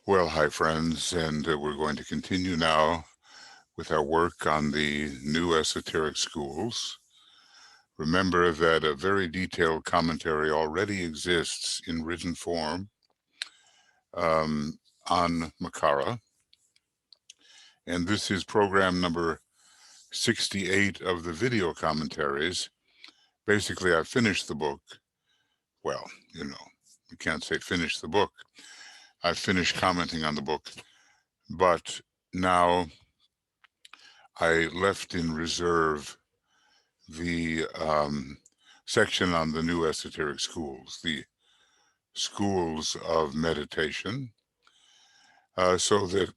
Well, hi friends, and we're going to continue now with our work on the new esoteric schools. Remember that a very detailed commentary already exists in written form on Makara, and this is program number 68 of the video commentaries. Basically, I finished the book. Well, you can't say finish the book. I finished commenting on the book, but now I left in reserve the section on the new esoteric schools, the schools of meditation, so that,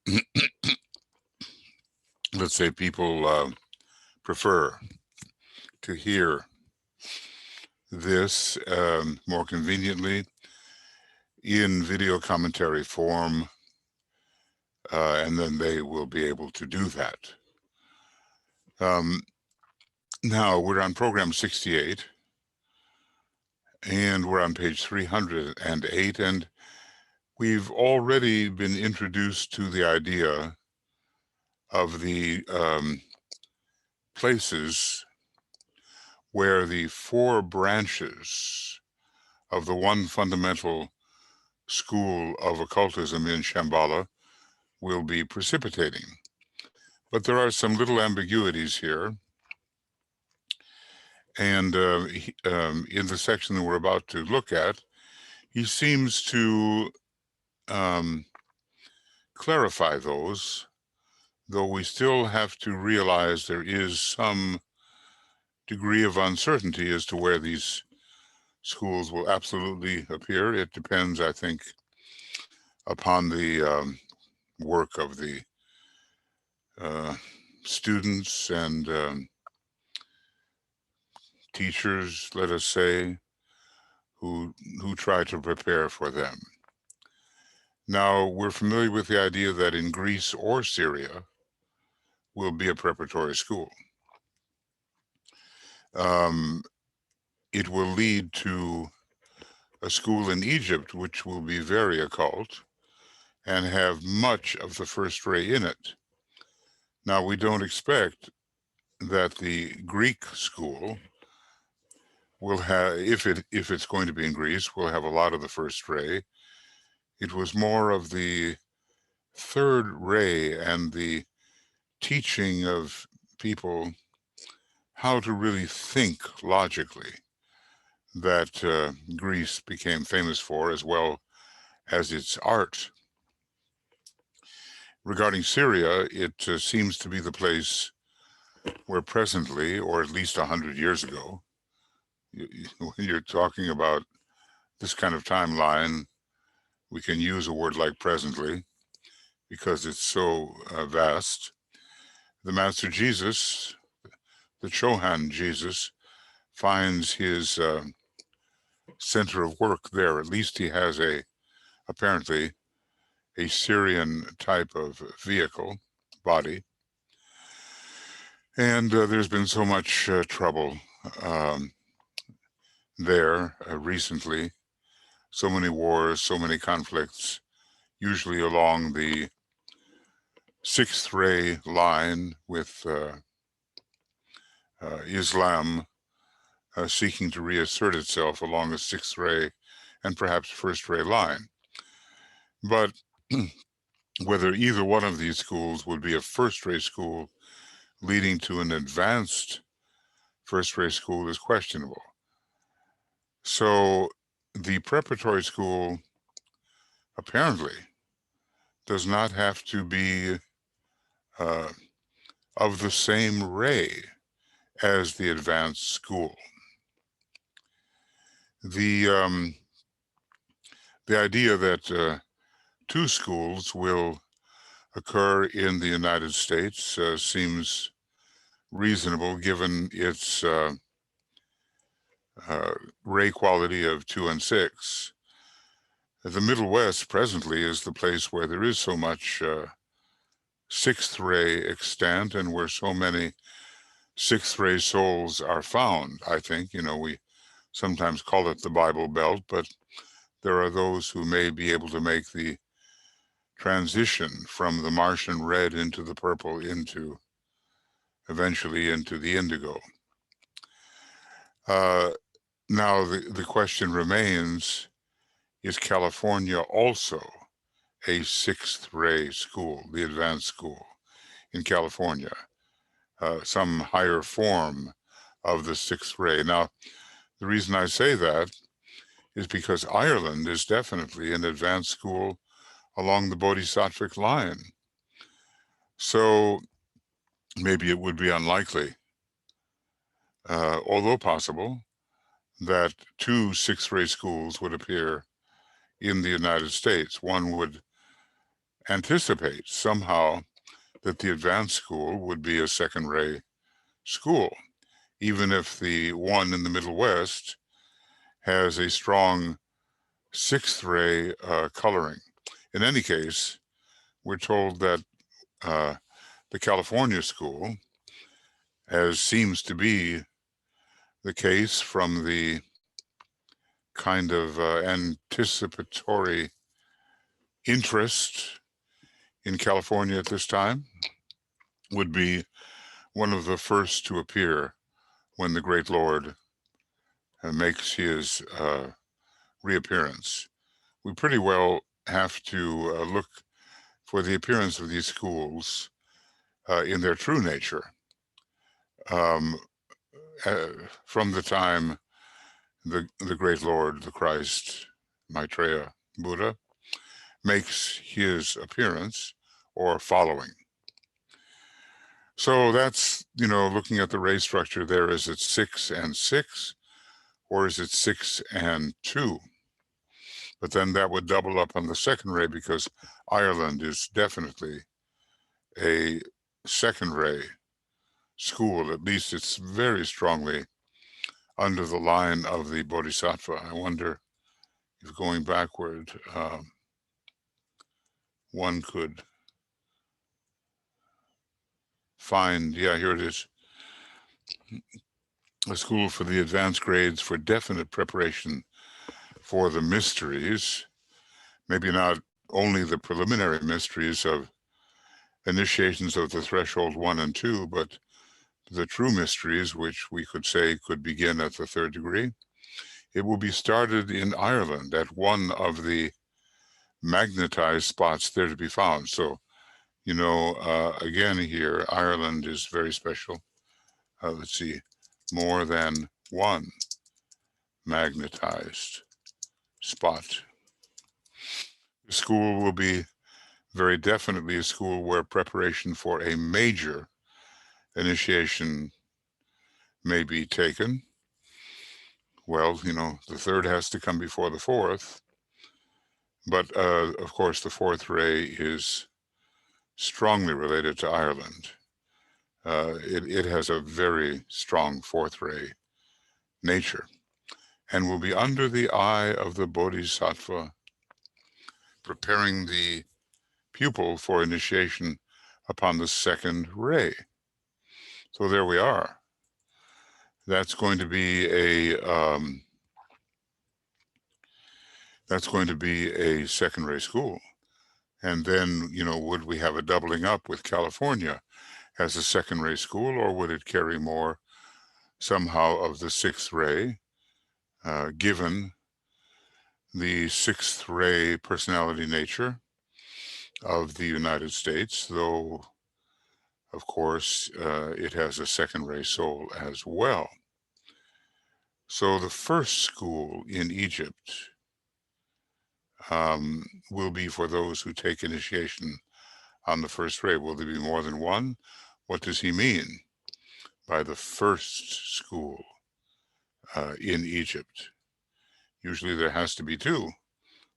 let's say, people prefer to hear this more conveniently in video commentary form, and then they will be able to do that. Now, we're on program 68, and we're on page 308, and we've already been introduced to the idea of the places where the four branches of the one fundamental school of occultism in Shambhala will be precipitating. But there are some little ambiguities here. And in the section that we're about to look at, he seems to clarify those, though we still have to realize there is some degree of uncertainty as to where these schools will absolutely appear. It depends, I think, upon the work of the students and teachers, let us say, who try to prepare for them. Now, we're familiar with the idea that in Greece or Syria will be a preparatory school. It will lead to a school in Egypt, which will be very occult and have much of the first ray in it. Now, we don't expect that the Greek school will have, if it's going to be in Greece, will have a lot of the first ray. It was more of the third ray and the teaching of people how to really think logically that Greece became famous for, as well as its art. Regarding Syria, it seems to be the place where presently, or at least 100 years ago, when you're talking about this kind of timeline, we can use a word like presently because it's so vast. The Master Jesus, the Chohan Jesus, finds his center of work there. At least he has apparently a Syrian type of vehicle, body. And there's been so much trouble there recently, so many wars, so many conflicts, usually along the sixth ray line with Islam seeking to reassert itself along a sixth ray and perhaps first ray line. But whether either one of these schools would be a first ray school leading to an advanced first ray school is questionable. So the preparatory school apparently does not have to be of the same ray as the advanced school. The idea that two schools will occur in the United States seems reasonable given its ray quality of 2 and 6. The Middle West presently is the place where there is so much sixth ray extant and where so many sixth ray souls are found. I think, we sometimes call it the Bible Belt, but there are those who may be able to make the transition from the Martian red into the purple eventually into the indigo. Now the question remains, is California also a sixth ray school, the advanced school in California, some higher form of the sixth ray? Now, the reason I say that is because Ireland is definitely an advanced school along the Bodhisattvic line. So maybe it would be unlikely, although possible, that two sixth ray schools would appear in the United States. One would anticipate somehow that the advanced school would be a second ray school, even if the one in the Middle West has a strong sixth ray coloring. In any case, we're told that the California school, as seems to be the case from the kind of anticipatory interest in California at this time, would be one of the first to appear when the Great Lord makes his reappearance. We pretty well have to look for the appearance of these schools in their true nature from the time the Great Lord, the Christ, Maitreya Buddha, makes his appearance or following. So that's, looking at the ray structure there, is it 6 and 6, or is it 6 and 2? But then that would double up on the second ray, because Ireland is definitely a second ray school. At least it's very strongly under the line of the Bodhisattva. I wonder if going backward, one could find, yeah, here it is, a school for the advanced grades for definite preparation for the mysteries, maybe not only the preliminary mysteries of initiations of the threshold 1 and 2, but the true mysteries, which we could say could begin at the third degree. It will be started in Ireland at one of the magnetized spots there to be found. So, again here, Ireland is very special. Let's see, more than one magnetized spot. The school will be very definitely a school where preparation for a major initiation may be taken. Well, the third has to come before the fourth. But, of course, the fourth ray is strongly related to Ireland. It has a very strong fourth ray nature, and will be under the eye of the Bodhisattva, preparing the pupil for initiation upon the second ray. So there we are. That's going to be a second ray school. And then, would we have a doubling up with California as a second ray school, or would it carry more somehow of the sixth ray, given the sixth ray personality nature of the United States, though, of course, it has a second ray soul as well. So the first school in Egypt will be for those who take initiation on the first ray. Will there be more than one? What does he mean by the first school in Egypt? Usually there has to be two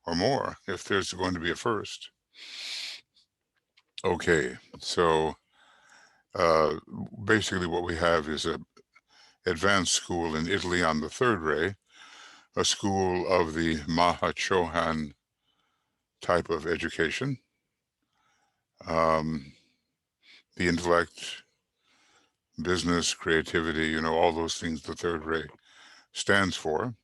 or more if there's going to be a first. Okay, so basically what we have is a advanced school in Italy on the third ray, a school of the Mahachohan type of education, the intellect, business, creativity, all those things the third ray stands for.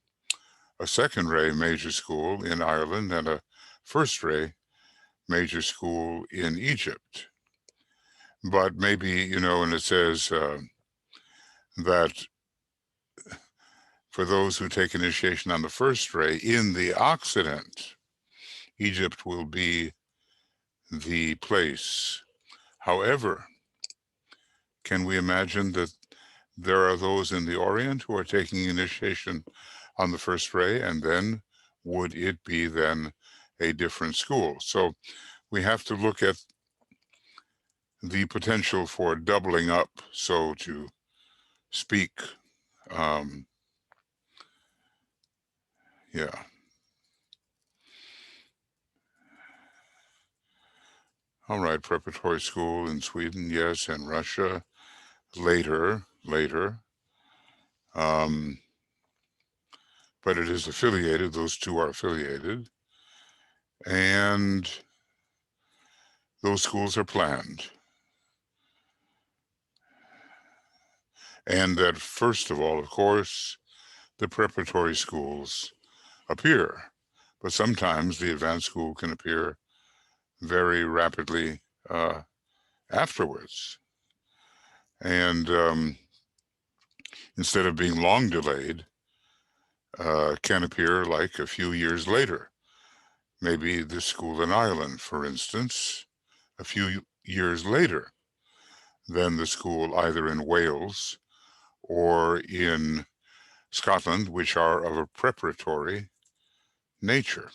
A second ray major school in Ireland, and a first ray major school in Egypt. But maybe, and it says that for those who take initiation on the first ray in the Occident, Egypt will be the place. However, can we imagine that there are those in the Orient who are taking initiation on the first ray, and then would it be then a different school? So we have to look at the potential for doubling up, so to speak. Yeah. All right, preparatory school in Sweden, yes, and Russia later. But it is affiliated, those two are affiliated, and those schools are planned. And that, first of all, of course, the preparatory schools appear, but sometimes the advanced school can appear very rapidly afterwards. And instead of being long delayed, can appear like a few years later. Maybe the school in Ireland, for instance, a few years later than the school either in Wales or in Scotland, which are of a preparatory nature.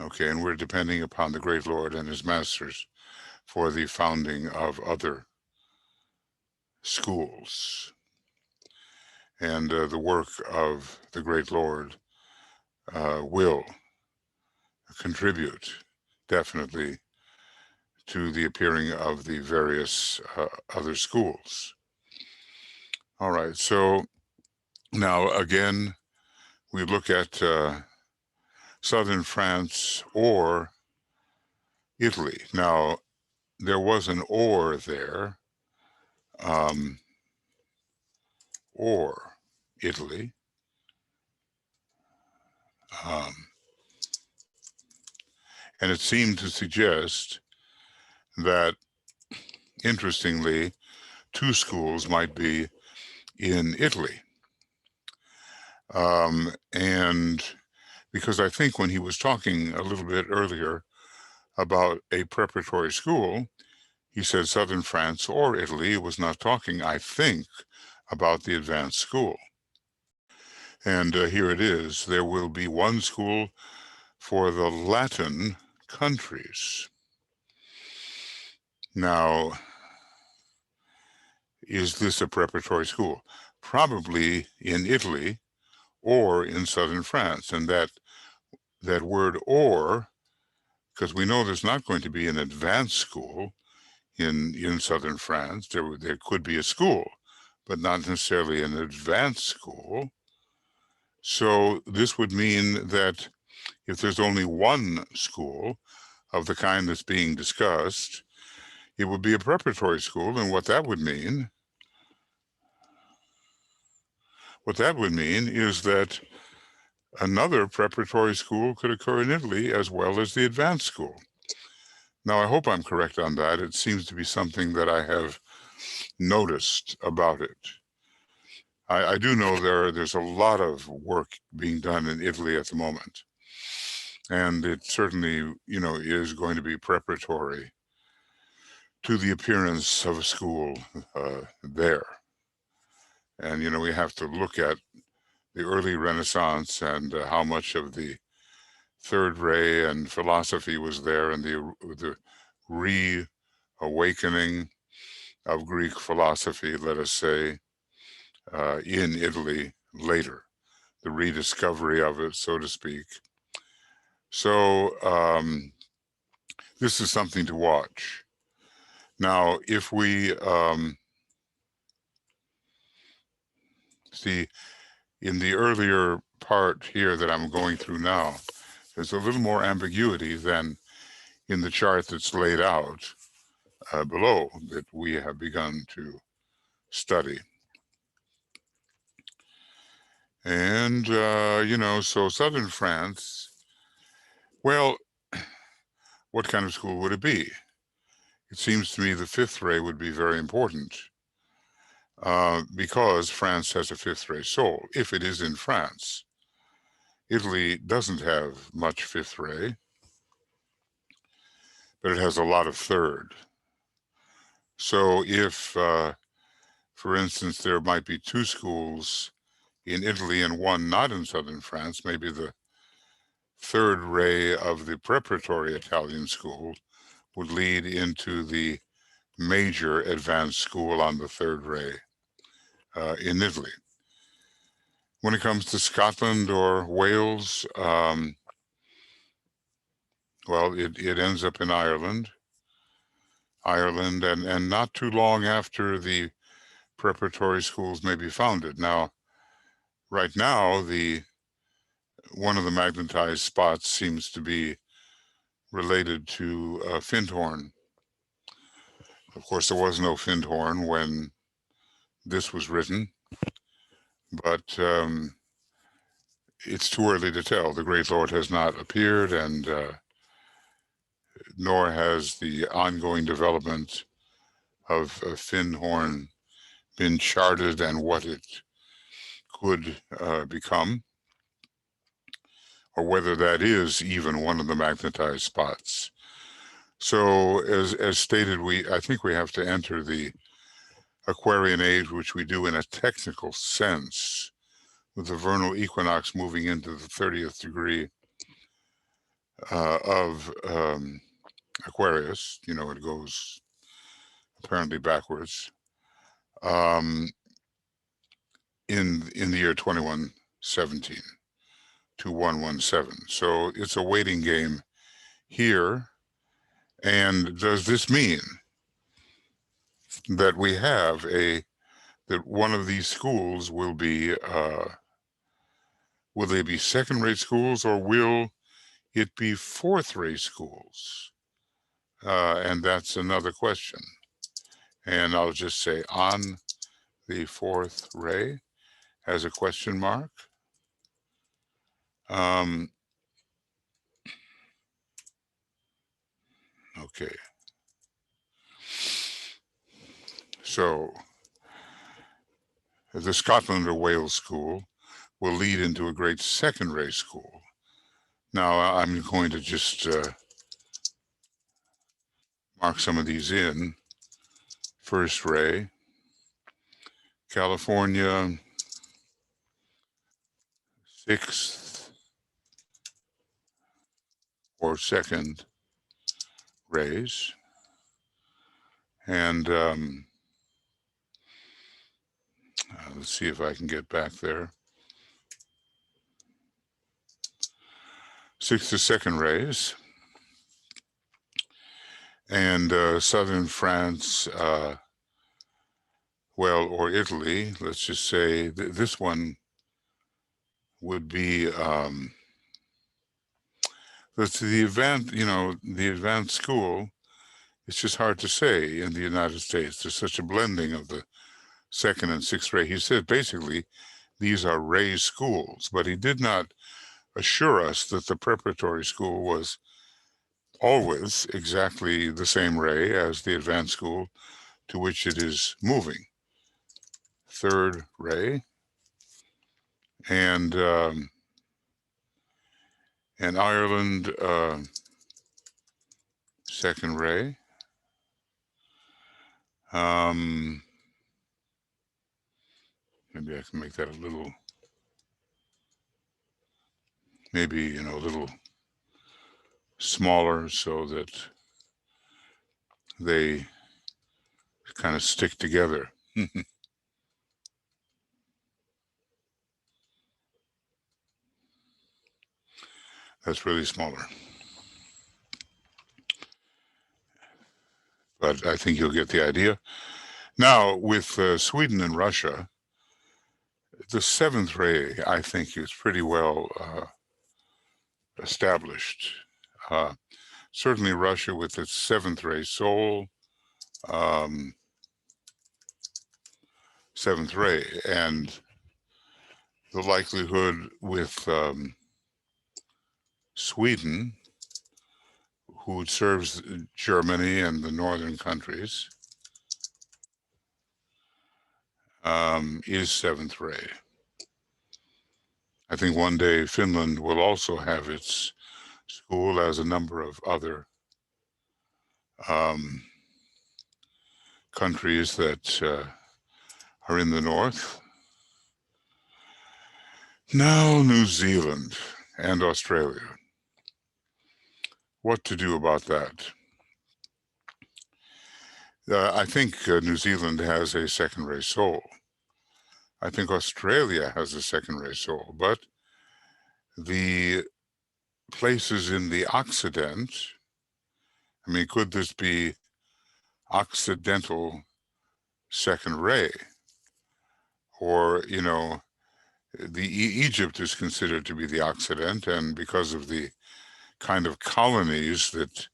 Okay, and we're depending upon the Great Lord and his masters for the founding of other schools. And the work of the Great Lord will contribute definitely to the appearing of the various other schools. All right, so now again, we look at southern France or Italy. Now, there was an or there, or Italy. And it seemed to suggest that, interestingly, two schools might be in Italy. And because I think when he was talking a little bit earlier about a preparatory school, he said southern France or Italy. He was not talking, I think, about the advanced school. And here it is. There will be one school for the Latin countries. Now, is this a preparatory school? Probably in Italy or in southern France. And that word or, because we know there's not going to be an advanced school in southern France. There could be a school, but not necessarily an advanced school. So this would mean that if there's only one school of the kind that's being discussed, it would be a preparatory school. And what that would mean is that another preparatory school could occur in Italy as well as the advanced school. Now, I hope I'm correct on that. It seems to be something that I have noticed about it. I do know there's a lot of work being done in Italy at the moment. And it certainly, is going to be preparatory to the appearance of a school there. And, we have to look at the early Renaissance and how much of the third ray and philosophy was there, and the reawakening of Greek philosophy, let us say, in Italy later, the rediscovery of it, so to speak. So this is something to watch. Now, if we see in the earlier part here that I'm going through now, there's a little more ambiguity than in the chart that's laid out below that we have begun to study. And, so southern France Well, what kind of school would it be? It seems to me the fifth ray would be very important because France has a fifth ray soul, if it is in France. Italy doesn't have much fifth ray, but it has a lot of third. So if, for instance, there might be two schools in Italy and one not in southern France, maybe the third ray of the preparatory Italian school would lead into the major advanced school on the third ray in Italy. When it comes to Scotland or Wales, well, it ends up in Ireland, and not too long after the preparatory schools may be founded. Now, right now, one of the magnetized spots seems to be related to Findhorn. Of course, there was no Findhorn when this was written, but it's too early to tell. The Great Lord has not appeared, and nor has the ongoing development of Findhorn been charted and what it could become, or whether that is even one of the magnetized spots. So as stated, I think we have to enter the Aquarian age, which we do in a technical sense, with the vernal equinox moving into the 30th degree of Aquarius. You know, it goes apparently backwards in the year 2117 to 117. So it's a waiting game here. And does this mean that we have that one of these schools will they be second-rate schools, or will it be fourth-rate schools? And that's another question. And I'll just say on the fourth ray as a question mark. Okay. So the Scotland or Wales school will lead into a great second-ray school. Now, I'm going to just mark some of these in. First ray, California, sixth or second rays. And let's see if I can get back there. Sixth to second rays. And southern France, well, or Italy, let's just say this one would be the advanced school. It's just hard to say in the United States. There's such a blending of the second and sixth ray. He said basically these are ray schools, but he did not assure us that the preparatory school was always exactly the same ray as the advanced school to which it is moving. Third ray, and Ireland, second ray. Maybe I can make that a little, maybe, a little smaller so that they kind of stick together. That's really smaller. But I think you'll get the idea. Now, with Sweden and Russia, the seventh ray, I think, is pretty well established. Certainly Russia with its seventh ray soul, seventh ray, and the likelihood with Sweden who serves Germany and the northern countries, is seventh ray. I think one day Finland will also have its school, as a number of other countries that are in the north. Now New Zealand and Australia. What to do about that? I think New Zealand has a second-ray soul. I think Australia has a second-ray soul, but the places in the Occident, I mean, could this be Occidental second ray? Or, you know, Egypt is considered to be the Occident, and because of the kind of colonies that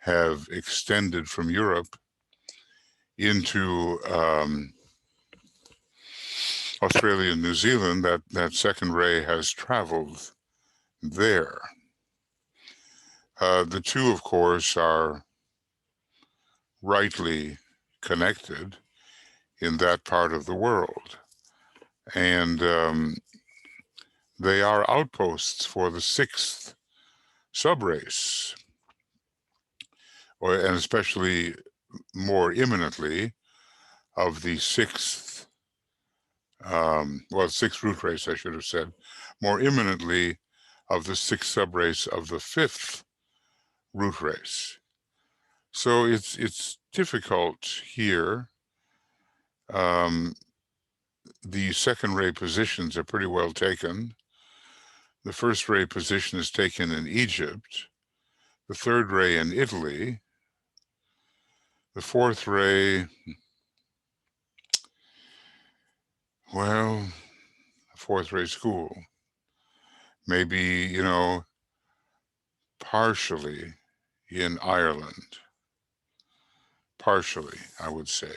have extended from Europe into Australia and New Zealand, that second ray has traveled there. The two, of course, are rightly connected in that part of the world. And they are outposts for the sixth subrace, and especially more imminently of the sixth, sixth root race, I should have said, more imminently of the sixth subrace of the fifth root race. So it's difficult here. The second ray positions are pretty well taken. The first ray position is taken in Egypt, the third ray in Italy, the fourth ray, well, fourth ray school, maybe, you know, partially in Ireland, partially, I would say.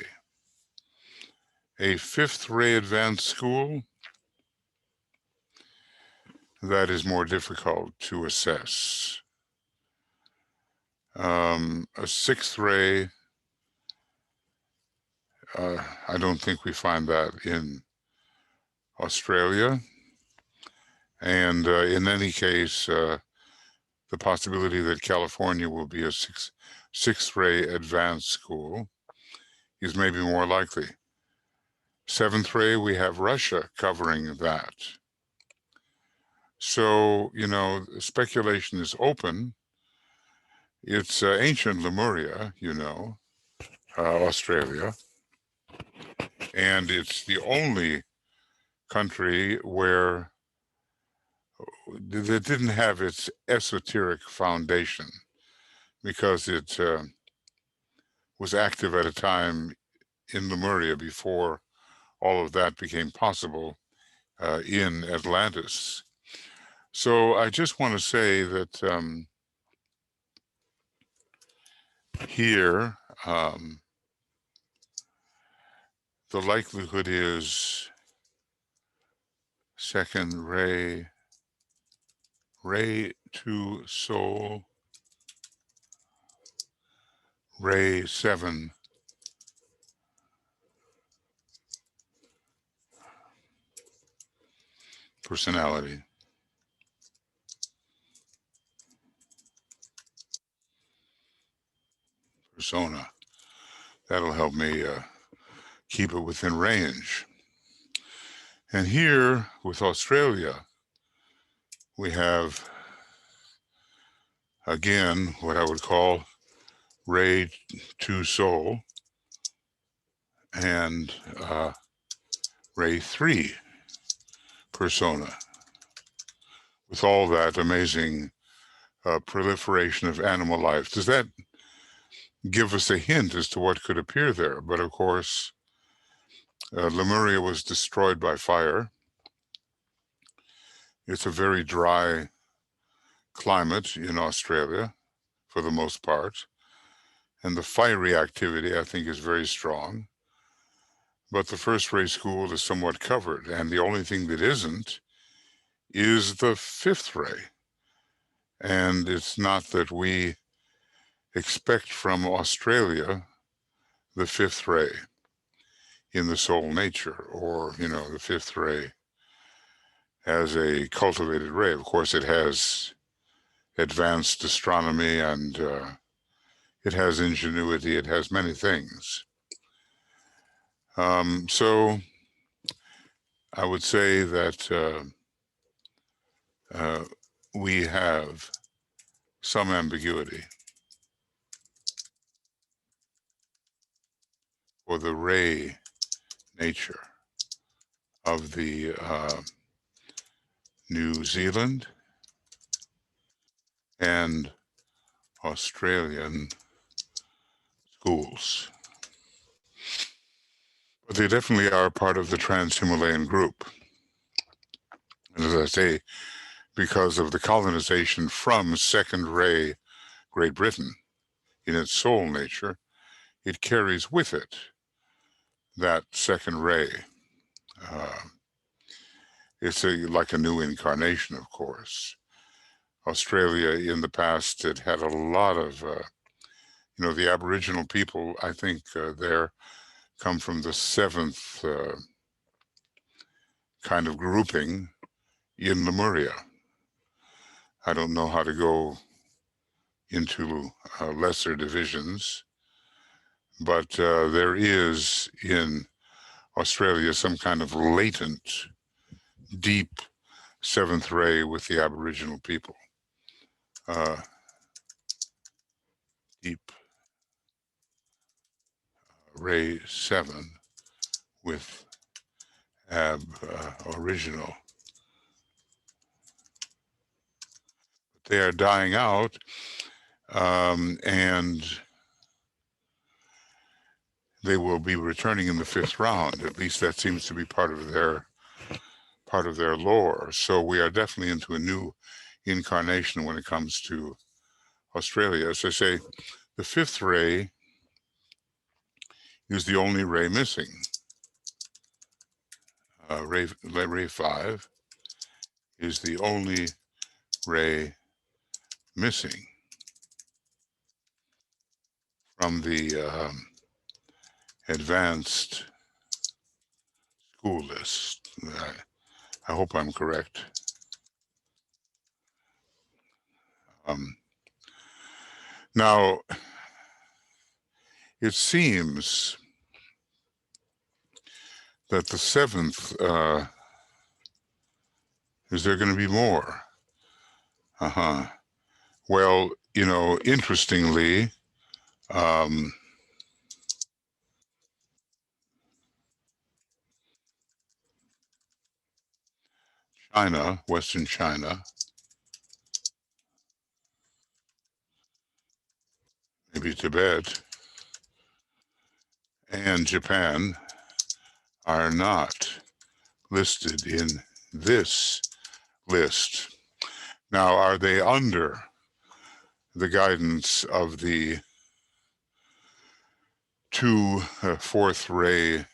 A fifth ray advanced school, that is more difficult to assess. A sixth ray, I don't think we find that in Australia. And in any case, the possibility that California will be a sixth ray advanced school is maybe more likely. Seventh ray, we have Russia covering that. So, you know, speculation is open. It's ancient Lemuria, you know, Australia. And it's the only country where that didn't have its esoteric foundation, because it was active at a time in Lemuria before all of that became possible in Atlantis. So I just want to say that here, the likelihood is second ray, ray to soul, ray 7, personality. Persona. That'll help me keep it within range. And here with Australia, we have, again, what I would call ray to soul and ray 3 persona, with all that amazing proliferation of animal life. Does that give us a hint as to what could appear there? But of course, Lemuria was destroyed by fire. It's a very dry climate in Australia, for the most part. And the fiery activity, I think, is very strong. But the first ray school is somewhat covered. And the only thing that isn't is the fifth ray. And it's not that we expect from Australia the fifth ray in the soul nature, or, the fifth ray as a cultivated ray. Of course, it has advanced astronomy, and it has ingenuity, it has many things. So I would say that we have some ambiguity for the ray nature of the New Zealand and Australian schools. But they definitely are part of the Trans-Himalayan group. And as I say, because of the colonization from second ray Great Britain in its soul nature, it carries with it that second ray. It's like a new incarnation, of course. Australia in the past, it had a lot of, the Aboriginal people, I think there come from the seventh kind of grouping in Lemuria. I don't know how to go into lesser divisions, but there is in Australia some kind of latent, deep seventh ray with the Aboriginal people. Deep ray 7 with Aboriginal. They are dying out, and they will be returning in the fifth round. At least that seems to be part of their lore. So we are definitely into a new incarnation when it comes to Australia. As I say, the fifth ray is the only ray missing. Ray 5 is the only ray missing from the advanced school list. I hope I'm correct. Now, it seems that the seventh, is there going to be more? Well, interestingly, China, Western China, maybe Tibet, and Japan are not listed in this list. Now, are they under the guidance of the two fourth ray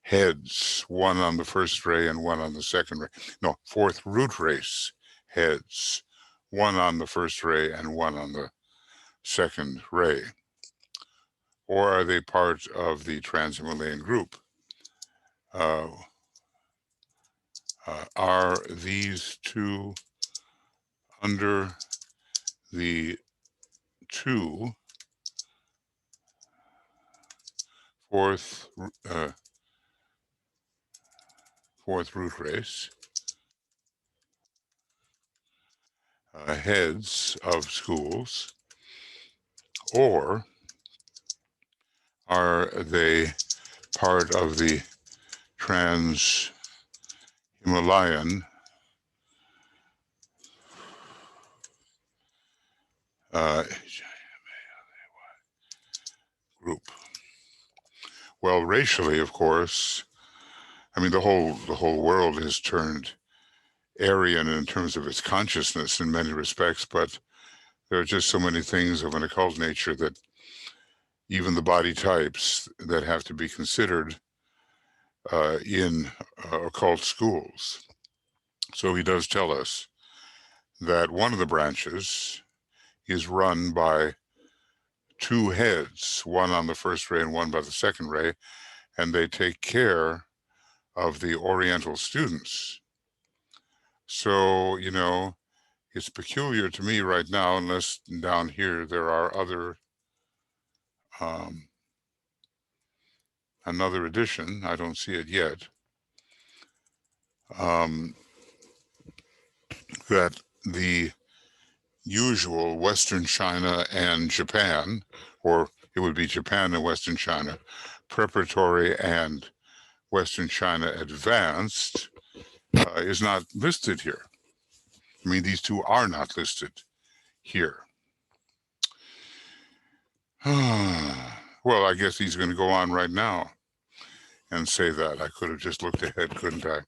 heads, one on the first ray and one on the second ray? No, fourth root race heads, one on the first ray and one on the second ray? Or are they part of the Trans-Himalayan group? Are these two under the two fourth root race heads of schools, or are they part of the Trans-Himalayan group? Well, racially, of course, I mean, the whole world has turned Aryan in terms of its consciousness in many respects, but there are just so many things of an occult nature that even the body types that have to be considered in occult schools. So he does tell us that one of the branches is run by two heads, one on the first ray and one by the second ray, and they take care of the Oriental students. So, you know, it's peculiar to me right now, unless down here there are other, another edition. I don't see it yet. That the usual Western China and Japan, or it would be Japan and Western China, preparatory and Western China advanced, is not listed here. I mean, these two are not listed here. Well, I guess he's going to go on right now and say that. I could have just looked ahead, couldn't I?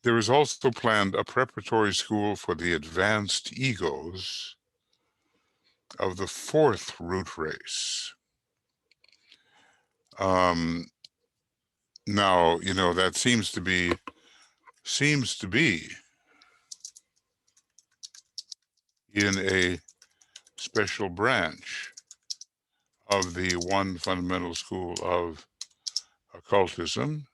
There is also planned a preparatory school for the advanced egos of the fourth root race. Now, you know, that seems to be in a special branch of the one fundamental school of occultism.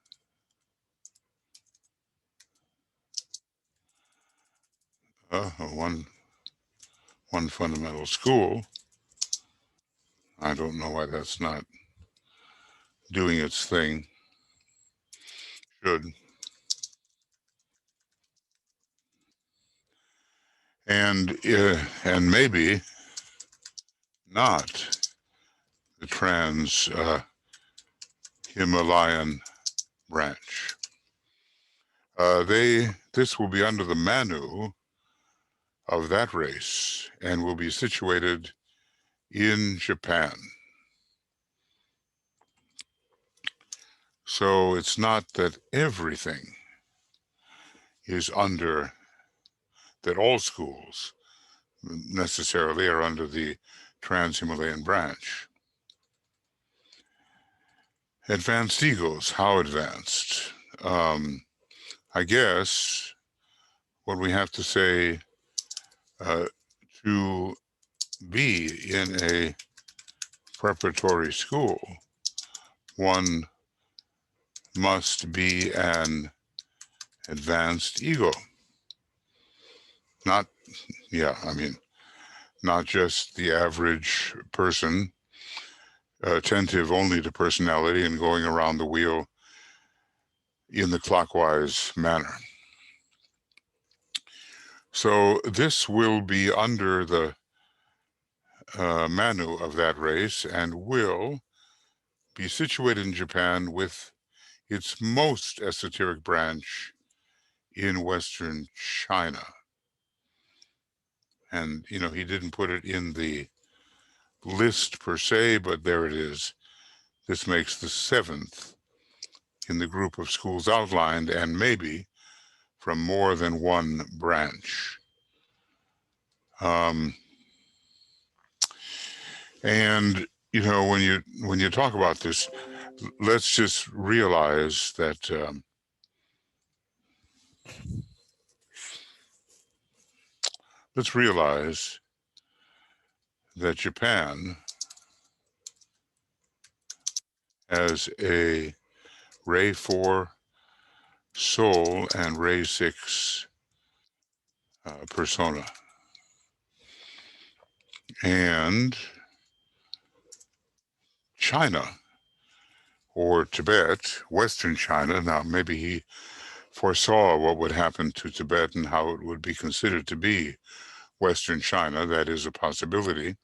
One fundamental school. I don't know why that's not doing its thing. Should. And maybe not the trans Himalayan branch. This will be under the Manu of that race and will be situated in Japan. So it's not that everything is under, that all schools necessarily are under the Trans-Himalayan branch. Advanced egos, how advanced? I guess what we have to say, to be in a preparatory school, one must be an advanced ego. Not just the average person, attentive only to personality and going around the wheel in the clockwise manner. So this will be under the Manu of that race and will be situated in Japan with its most esoteric branch in Western China. And, you know, he didn't put it in the list per se, but there it is. This makes the seventh in the group of schools outlined, and maybe from more than one branch. And, you know, when you talk about this, let's just realize that Japan has a Ray 4 soul and Ray 6 persona. And China, or Tibet, Western China, now maybe he foresaw what would happen to Tibet and how it would be considered to be Western China. That is a possibility.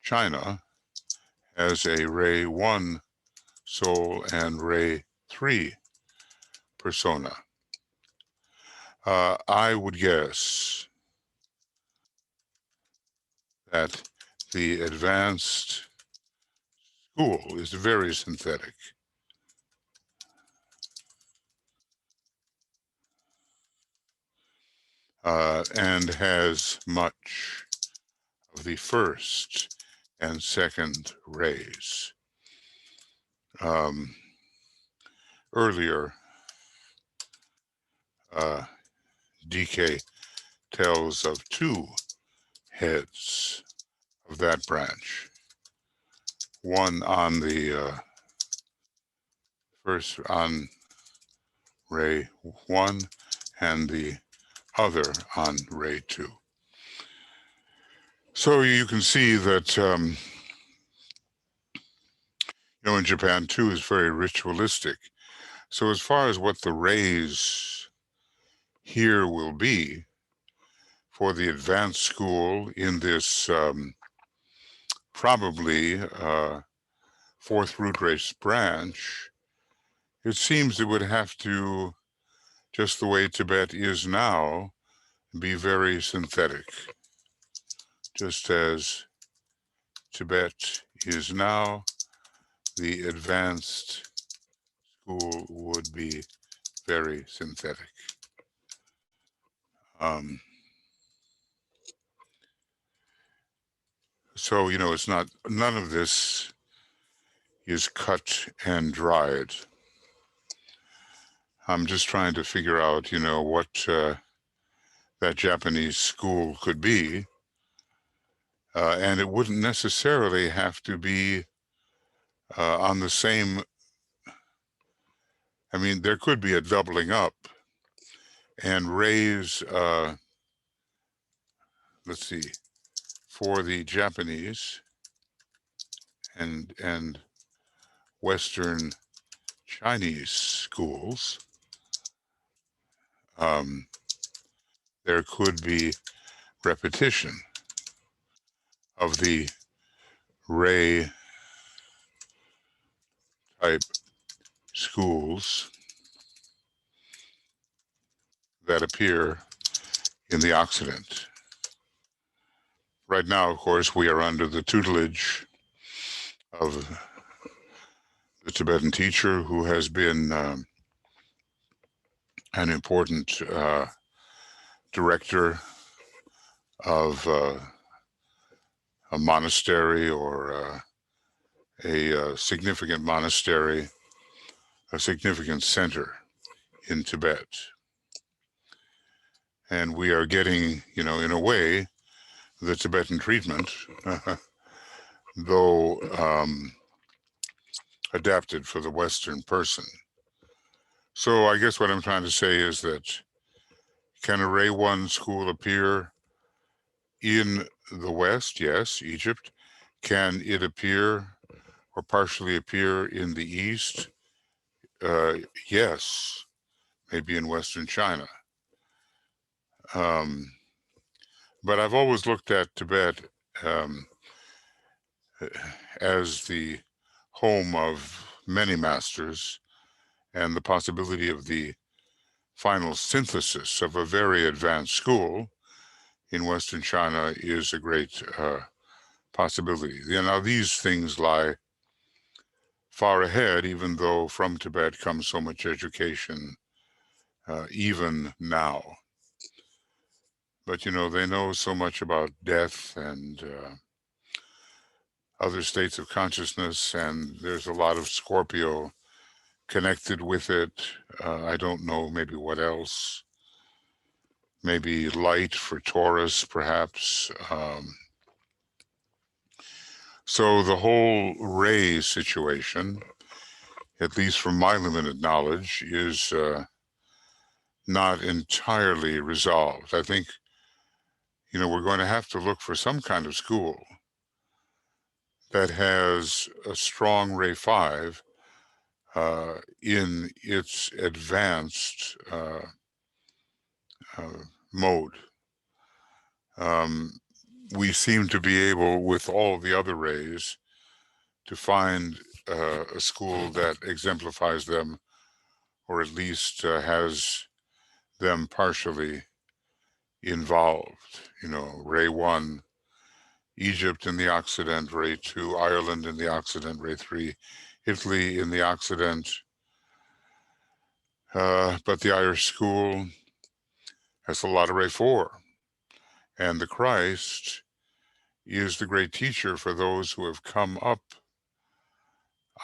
China has a Ray 1 soul and Ray 3 persona. I would guess that the advanced school is very synthetic. And has much of the first and second rays. Earlier, DK tells of two heads of that branch. One on the first on ray 1 and the other on ray 2. So you can see that, in Japan too is very ritualistic. So as far as what the rays here will be for the advanced school in this probably fourth root race branch, it seems it would have to, just the way Tibet is now, be very synthetic. Just as Tibet is now, the advanced school would be very synthetic. So, it's not, none of this is cut and dried. I'm just trying to figure out, what that Japanese school could be. And it wouldn't necessarily have to be on the same, there could be a doubling up and raise, let's see, for the Japanese and Western Chinese schools, there could be repetition of the ray type schools that appear in the Occident. Right now, of course, we are under the tutelage of the Tibetan teacher who has been an important director of a monastery or a significant monastery, a significant center in Tibet. And we are getting, in a way, the Tibetan treatment, though adapted for the Western person. So I guess what I'm trying to say is that can a Ray 1 school appear in the West? Yes, Egypt. Can it appear or partially appear in the East? Yes, maybe in Western China. But I've always looked at Tibet as the home of many masters and the possibility of the final synthesis of a very advanced school in Western China is a great possibility. Now, these things lie far ahead, even though from Tibet comes so much education, even now. But, they know so much about death and other states of consciousness, and there's a lot of Scorpio connected with it. I don't know, maybe what else. Maybe light for Taurus, perhaps. So the whole ray situation, at least from my limited knowledge, is not entirely resolved. I think, we're going to have to look for some kind of school that has a strong ray 5 in its advanced mode. We seem to be able, with all the other rays, to find a school that exemplifies them, or at least has them partially involved. Ray 1, Egypt in the Occident, Ray 2, Ireland in the Occident, Ray 3, Italy in the Occident. But the Irish school has a lot of Ray 4. And the Christ is the great teacher for those who have come up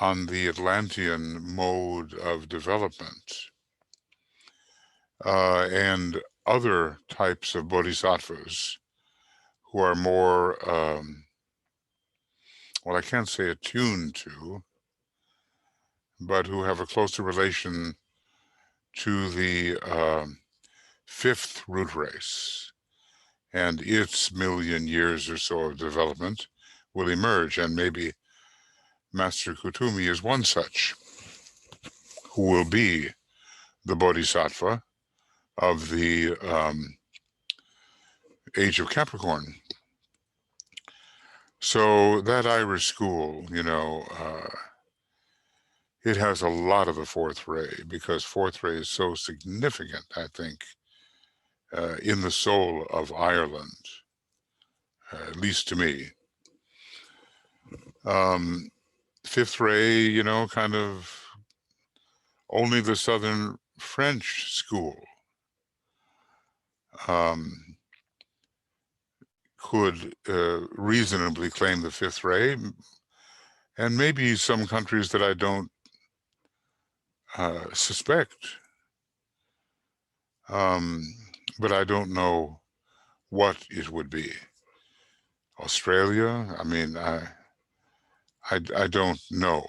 on the Atlantean mode of development. And other types of bodhisattvas who are more, well, I can't say attuned to, but who have a closer relation to the fifth root race and its million years or so of development will emerge. And maybe Master Kutumi is one such, who will be the Bodhisattva of the age of Capricorn. So that Irish school, you know, it has a lot of the fourth ray, because fourth ray is so significant, I think, in the soul of Ireland, at least to me. Fifth ray, you know, kind of only the Southern French school could reasonably claim the fifth ray, and maybe some countries that I don't suspect, but I don't know what it would be. Australia, I mean, I don't know.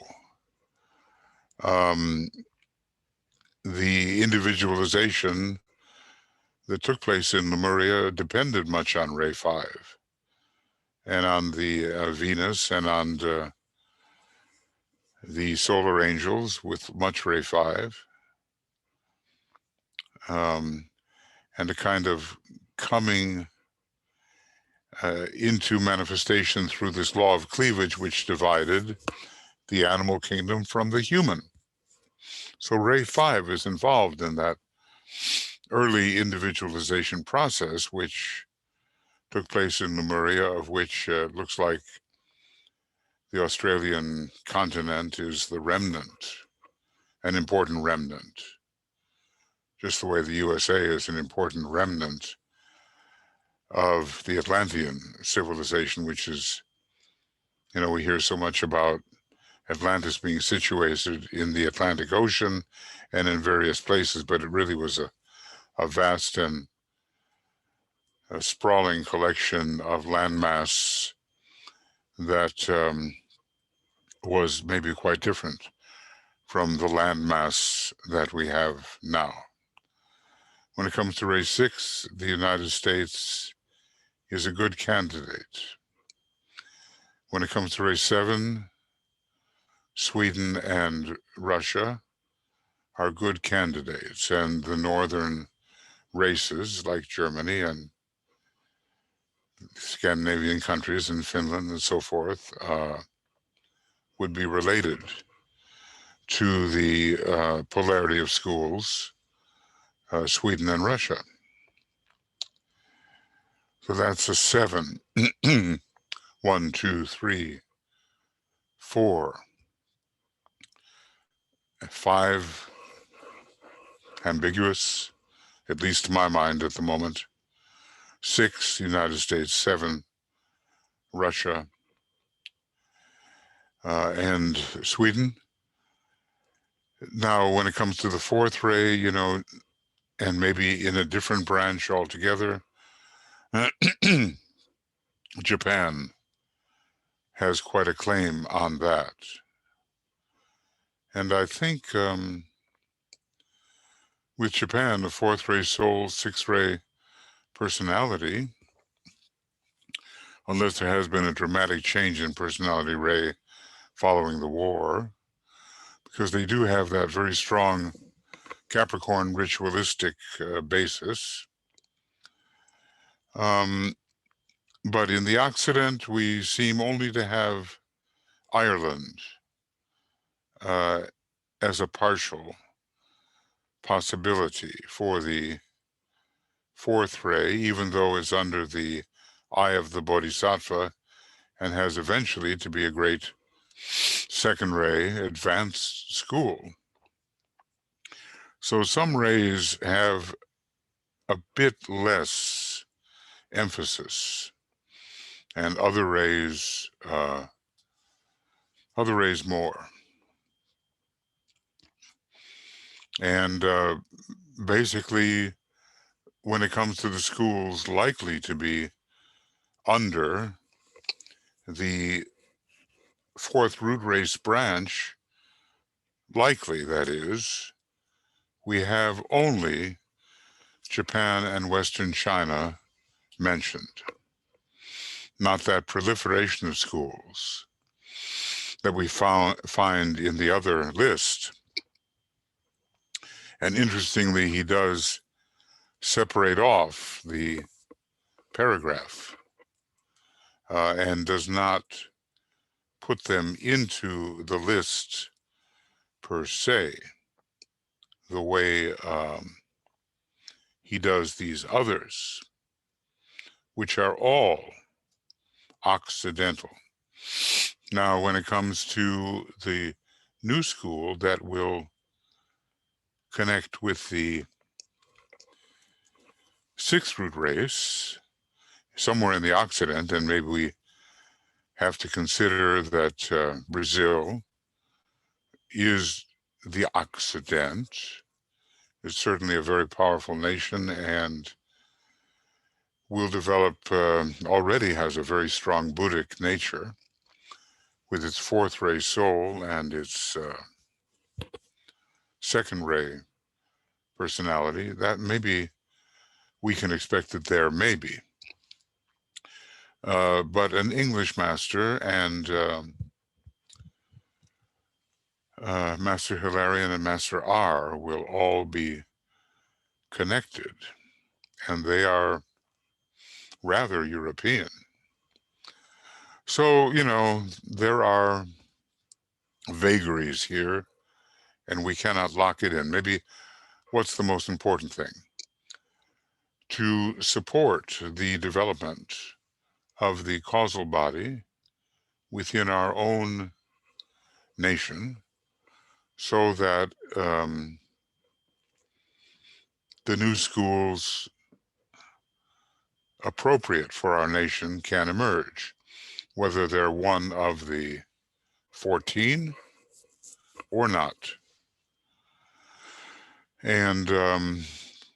The individualization that took place in Lemuria depended much on Ray 5 and on the Venus and on the solar angels with much Ray 5, and a kind of coming into manifestation through this law of cleavage, which divided the animal kingdom from the human. So Ray 5 is involved in that early individualization process, which took place in Lemuria, of which looks like the Australian continent is the remnant, an important remnant, just the way the USA is an important remnant of the Atlantean civilization, which is, you know, we hear so much about Atlantis being situated in the Atlantic Ocean and in various places, but it really was a vast and a sprawling collection of landmass that was maybe quite different from the landmass that we have now. When it comes to Ray 6, the United States is a good candidate. When it comes to Ray 7, Sweden and Russia are good candidates, and the northern races like Germany and Scandinavian countries and Finland and so forth would be related to the polarity of schools, Sweden and Russia. So that's a 7. 1, 2, 3, 4, 5, ambiguous, at least to my mind at the moment. 6, United States. 7, Russia and Sweden. Now, when it comes to the fourth ray, you know, and maybe in a different branch altogether, Japan has quite a claim on that. And I think with Japan, the fourth ray soul, sixth ray personality, unless there has been a dramatic change in personality ray following the war, because they do have that very strong Capricorn ritualistic basis. But in the Occident, we seem only to have Ireland as a partial possibility for the fourth ray, even though it's under the eye of the Bodhisattva and has eventually to be a great second ray advanced school. So some rays have a bit less emphasis, and other rays more. And basically, when it comes to the schools likely to be under the fourth root race branch, likely that is, we have only Japan and Western China mentioned, not that proliferation of schools that we find in the other list. And interestingly, he does separate off the paragraph and does not put them into the list per se, the way he does these others, which are all Occidental. Now, when it comes to the new school that will connect with the sixth root race, somewhere in the Occident, and maybe we have to consider that Brazil is the Occident. It's certainly a very powerful nation and will develop, already has a very strong Buddhic nature with its fourth ray soul and its second ray personality. That maybe we can expect it there, maybe. But an English master and Master Hilarion and Master R will all be connected, and they are rather European. So, you know, there are vagaries here, and we cannot lock it in. Maybe what's the most important thing? To support the development of the causal body within our own nation so that the new schools appropriate for our nation can emerge, whether they're one of the 14 or not. And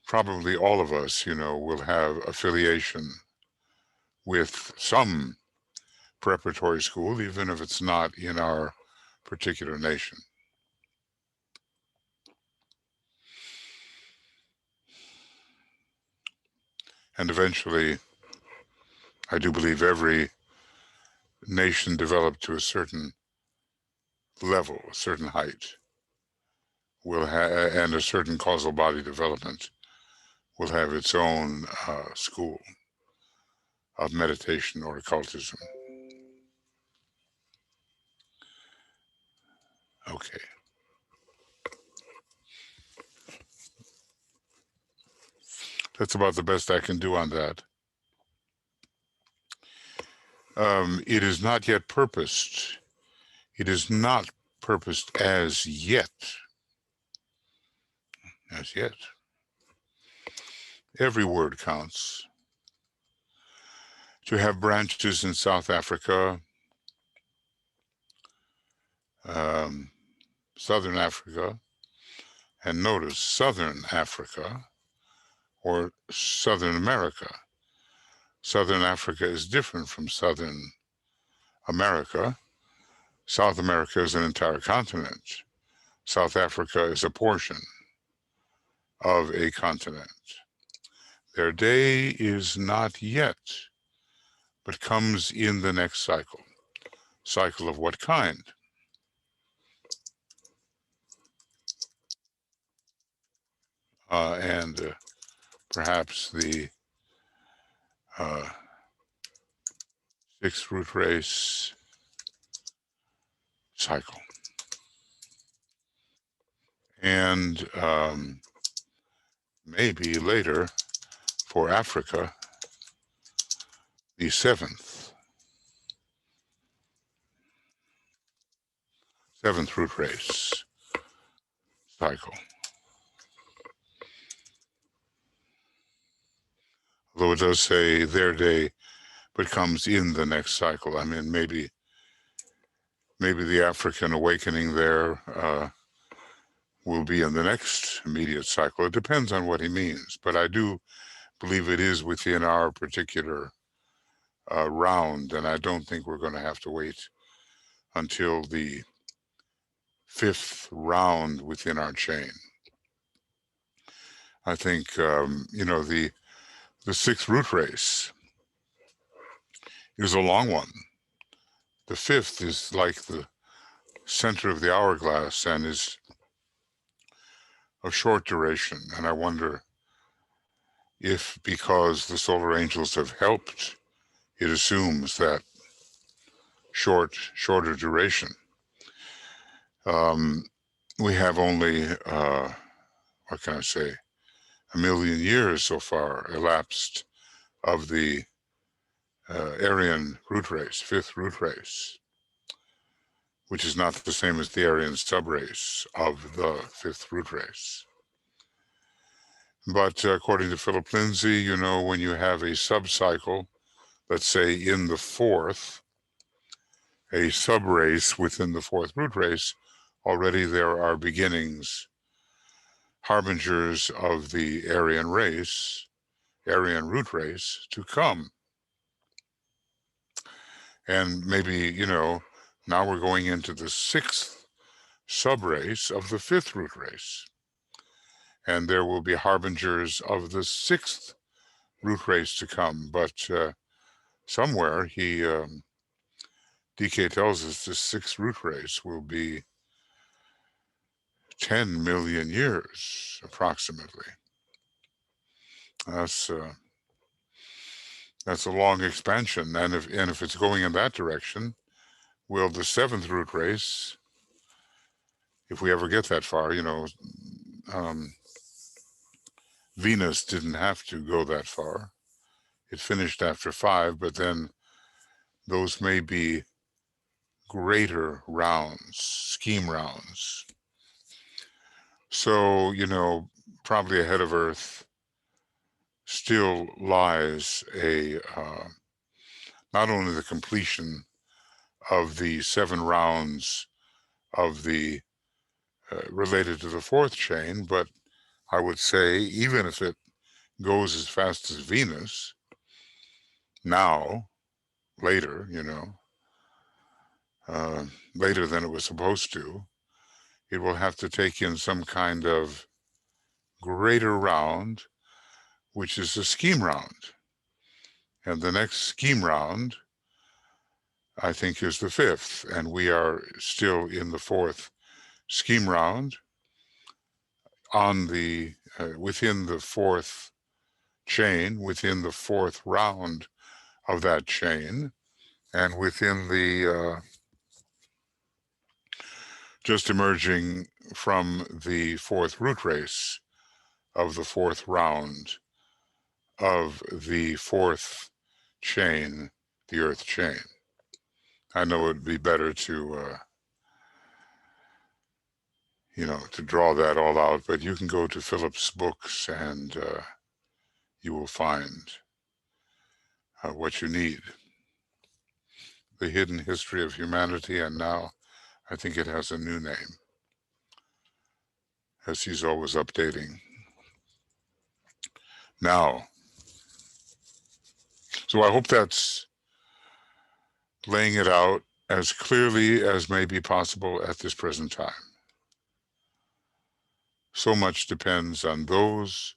probably all of us, you know, will have affiliation with some preparatory school, even if it's not in our particular nation. And eventually, I do believe every nation developed to a certain level, a certain height, will have, and a certain causal body development will have its own school of meditation or occultism. Okay. That's about the best I can do on that. It is not yet purposed. It is not purposed as yet. As yet. Every word counts. To have branches in South Africa, Southern Africa, and notice Southern Africa or Southern America. Southern Africa is different from Southern America. South America is an entire continent. South Africa is a portion of a continent. Their day is not yet, but comes in the next cycle. Cycle of what kind? And perhaps the sixth root race cycle. And maybe later for Africa, the seventh root race cycle. Although it does say their day, but comes in the next cycle. I mean, maybe the African awakening there will be in the next immediate cycle. It depends on what he means, but I do believe it is within our particular round, and I don't think we're going to have to wait until the 5th round within our chain. I think, the 6th root race is a long one. The 5th is like the center of the hourglass and is of short duration. And I wonder if, because the solar angels have helped, it assumes that shorter duration. We have only, what can I say, 1,000,000 years so far elapsed of the Aryan root race, 5th root race, which is not the same as the Aryan subrace of the 5th root race. But according to Philip Lindsay, when you have a subcycle, let's say in the 4th, a subrace within the 4th root race, already there are beginnings, harbingers of the Aryan root race to come. And maybe, now we're going into the 6th subrace of the 5th root race. And there will be harbingers of the 6th root race to come. But somewhere DK tells us the 6th root race will be 10 million years, approximately. That's a long expansion. And if it's going in that direction, will the 7th root race, if we ever get that far, Venus didn't have to go that far. It finished after 5, but then those may be greater rounds, scheme rounds. So, probably ahead of Earth still lies not only the completion of the 7 rounds of the related to the 4th chain, but I would say even if it goes as fast as Venus now, later, later than it was supposed to, it will have to take in some kind of greater round, which is a scheme round. And the next scheme round, I think, is the 5th, and we are still in the 4th scheme round on the within the 4th chain, within the 4th round of that chain, and within the just emerging from the 4th root race of the 4th round of the 4th chain, the Earth chain. I know it would be better to to draw that all out, but you can go to Philip's books and you will find what you need. The Hidden History of Humanity, and now I think it has a new name, as he's always updating. Now, so I hope that's laying it out as clearly as may be possible at this present time. So much depends on those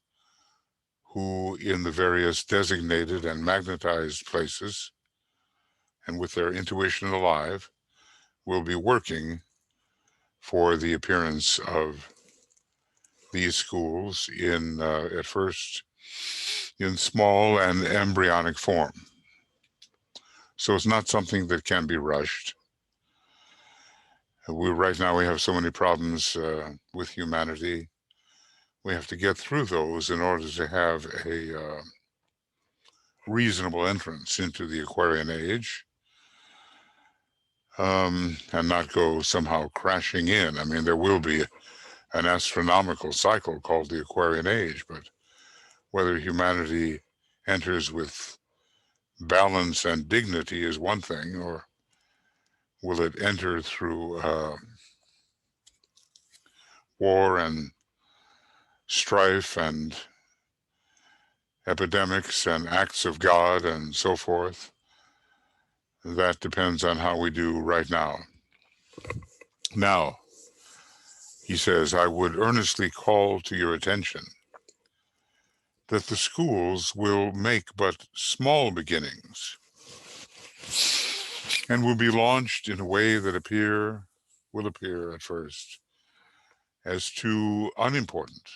who, in the various designated and magnetized places, and with their intuition alive, will be working for the appearance of these schools in, at first, in small and embryonic form. So it's not something that can be rushed. Right now we have so many problems with humanity. We have to get through those in order to have a reasonable entrance into the Aquarian age, and not go somehow crashing in. I mean, there will be an astronomical cycle called the Aquarian age, but whether humanity enters with balance and dignity is one thing, or will it enter through war and strife and epidemics and acts of God and so forth? That depends on how we do right now. Now, he says, I would earnestly call to your attention that the schools will make but small beginnings and will be launched in a way that will appear at first as too unimportant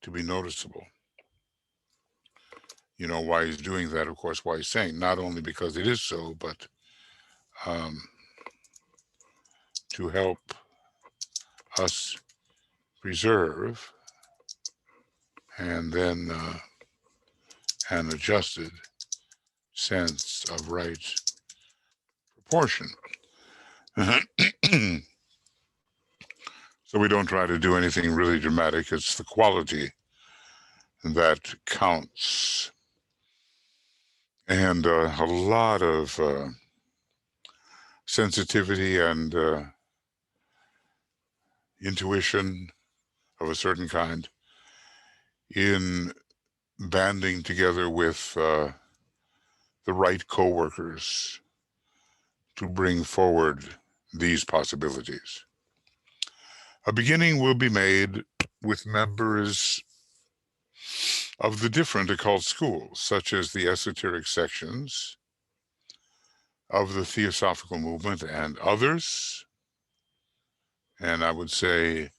to be noticeable. You know why he's doing that, of course, why he's saying, not only because it is so, but to help us preserve and then an adjusted sense of right proportion. So we don't try to do anything really dramatic. It's the quality that counts. And a lot of sensitivity and intuition of a certain kind in banding together with the right co-workers to bring forward these possibilities. A beginning will be made with members of the different occult schools, such as the esoteric sections of the Theosophical movement and others. And I would say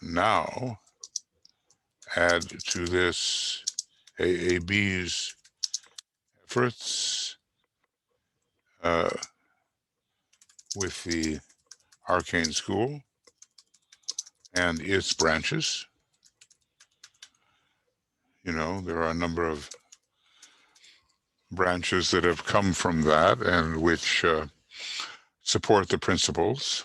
now add to this AAB's efforts with the Arcane School and its branches. You know, there are a number of branches that have come from that and which support the principles.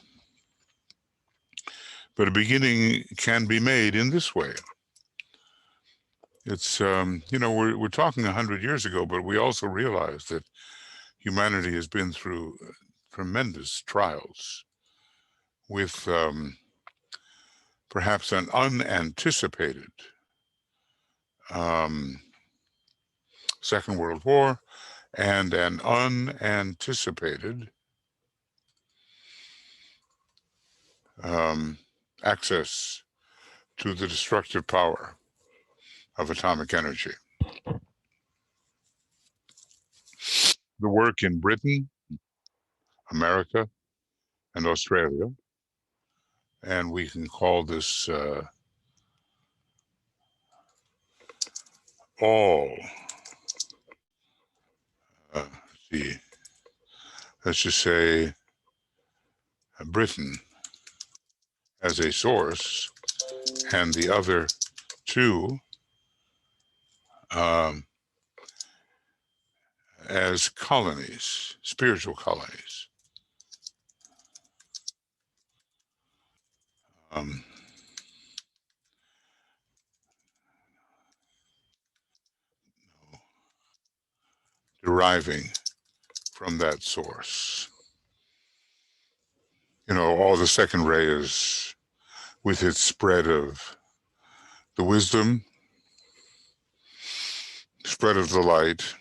But a beginning can be made in this way. It's, you know, we're talking 100 years ago, but we also realize that humanity has been through tremendous trials with perhaps an unanticipated Second World War and an unanticipated access to the destructive power of atomic energy. The work in Britain, America, and Australia, and we can call this all, let's just say Britain as a source, and the other two as colonies, spiritual colonies. Deriving from that source. You know, all the second ray is with its spread of the wisdom, spread of the light,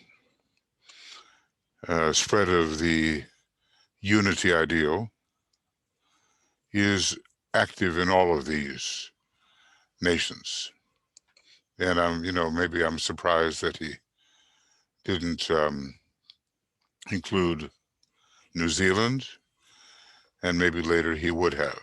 spread of the unity ideal, is active in all of these nations. And you know, maybe I'm surprised that he didn't include New Zealand, and maybe later he would have.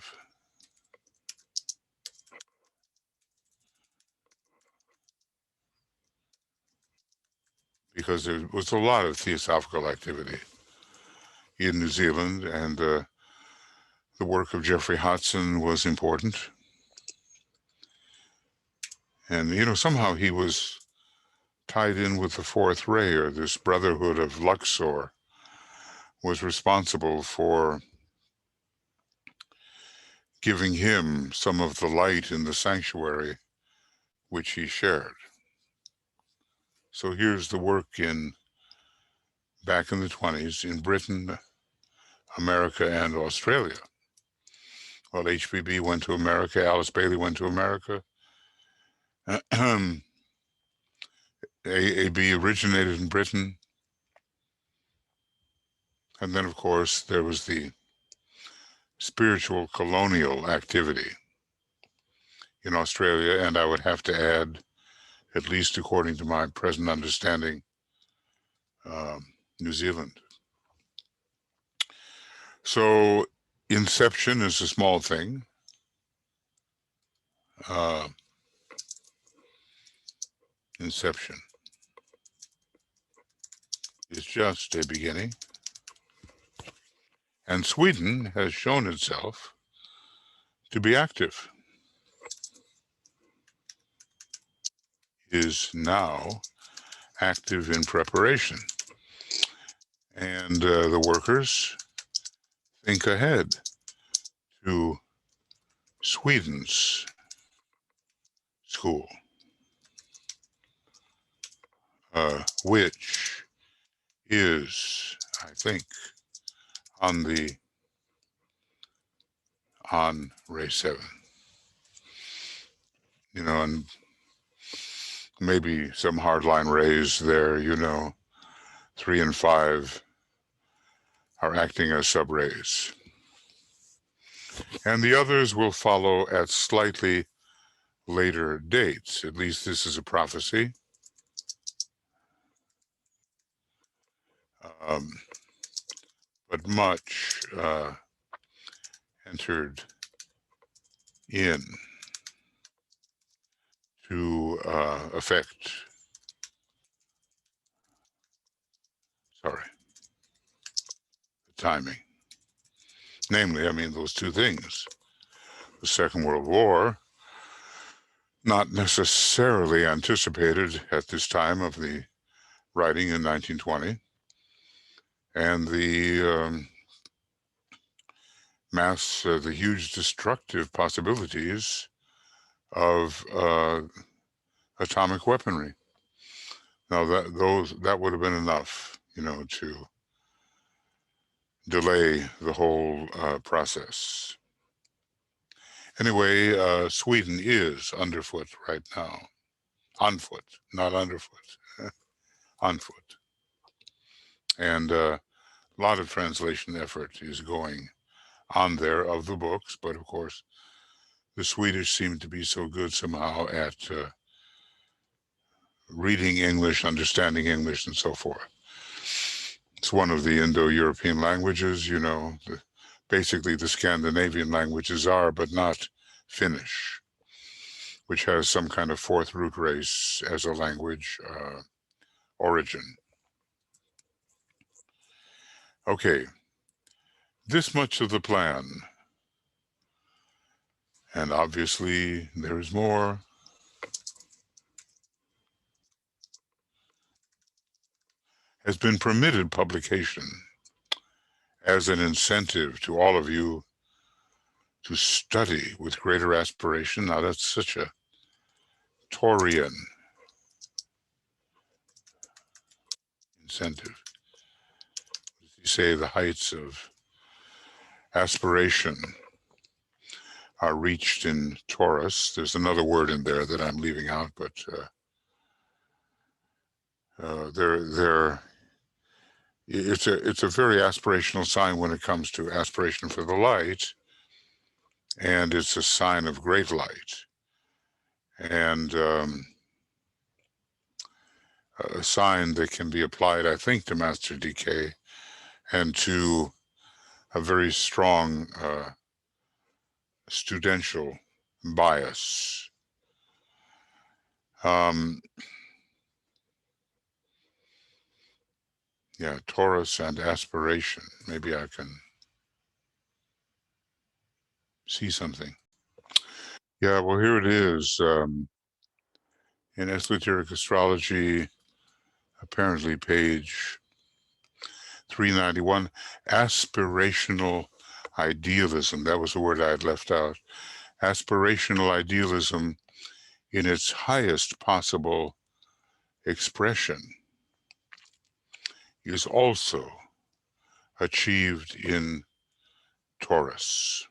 Because there was a lot of theosophical activity in New Zealand, and the work of Jeffrey Hodson was important. And, you know, somehow he was tied in with the fourth ray, or this brotherhood of Luxor was responsible for giving him some of the light in the sanctuary which he shared. So here's the work back in the 20s in Britain, America, and Australia. Well, HBB went to America, Alice Bailey went to America. AAB originated in Britain, And then, of course, there was the spiritual colonial activity in Australia, and I would have to add, at least according to my present understanding, New Zealand. So inception is a small thing. Inception is just a beginning. And Sweden has shown itself to be active, is now active in preparation. And the workers think ahead to Sweden's school, which is, I think, on Ray 7. You know, and maybe some hardline rays there, 3 and 5 are acting as subrays. And the others will follow at slightly later dates. At least this is a prophecy. But much entered in to affect, the timing. Namely, I mean, those two things. The Second World War, not necessarily anticipated at this time of the writing in 1920, and the the huge destructive possibilities of atomic weaponry. Now that would have been enough, to delay the whole process. Anyway, Sweden is underfoot right now. On foot, not underfoot. On foot. And a lot of translation effort is going on there of the books, but of course, the Swedish seem to be so good somehow at reading English, understanding English, and so forth. It's one of the Indo-European languages, basically the Scandinavian languages are, but not Finnish, which has some kind of fourth root race as a language origin. Okay, this much of the plan. And obviously there is more. Has been permitted publication as an incentive to all of you to study with greater aspiration. Now that's such a Taurian incentive. You say the heights of aspiration are reached in Taurus. There's another word in there that I'm leaving out, but it's a very aspirational sign when it comes to aspiration for the light, and it's a sign of great light, and a sign that can be applied, I think, to Master DK and to a very strong studential bias. Yeah, Taurus and aspiration. Maybe I can see something. Yeah, well, here it is. In Esoteric Astrology, apparently page 391, aspirational idealism. That was the word I had left out. Aspirational idealism in its highest possible expression is also achieved in Taurus.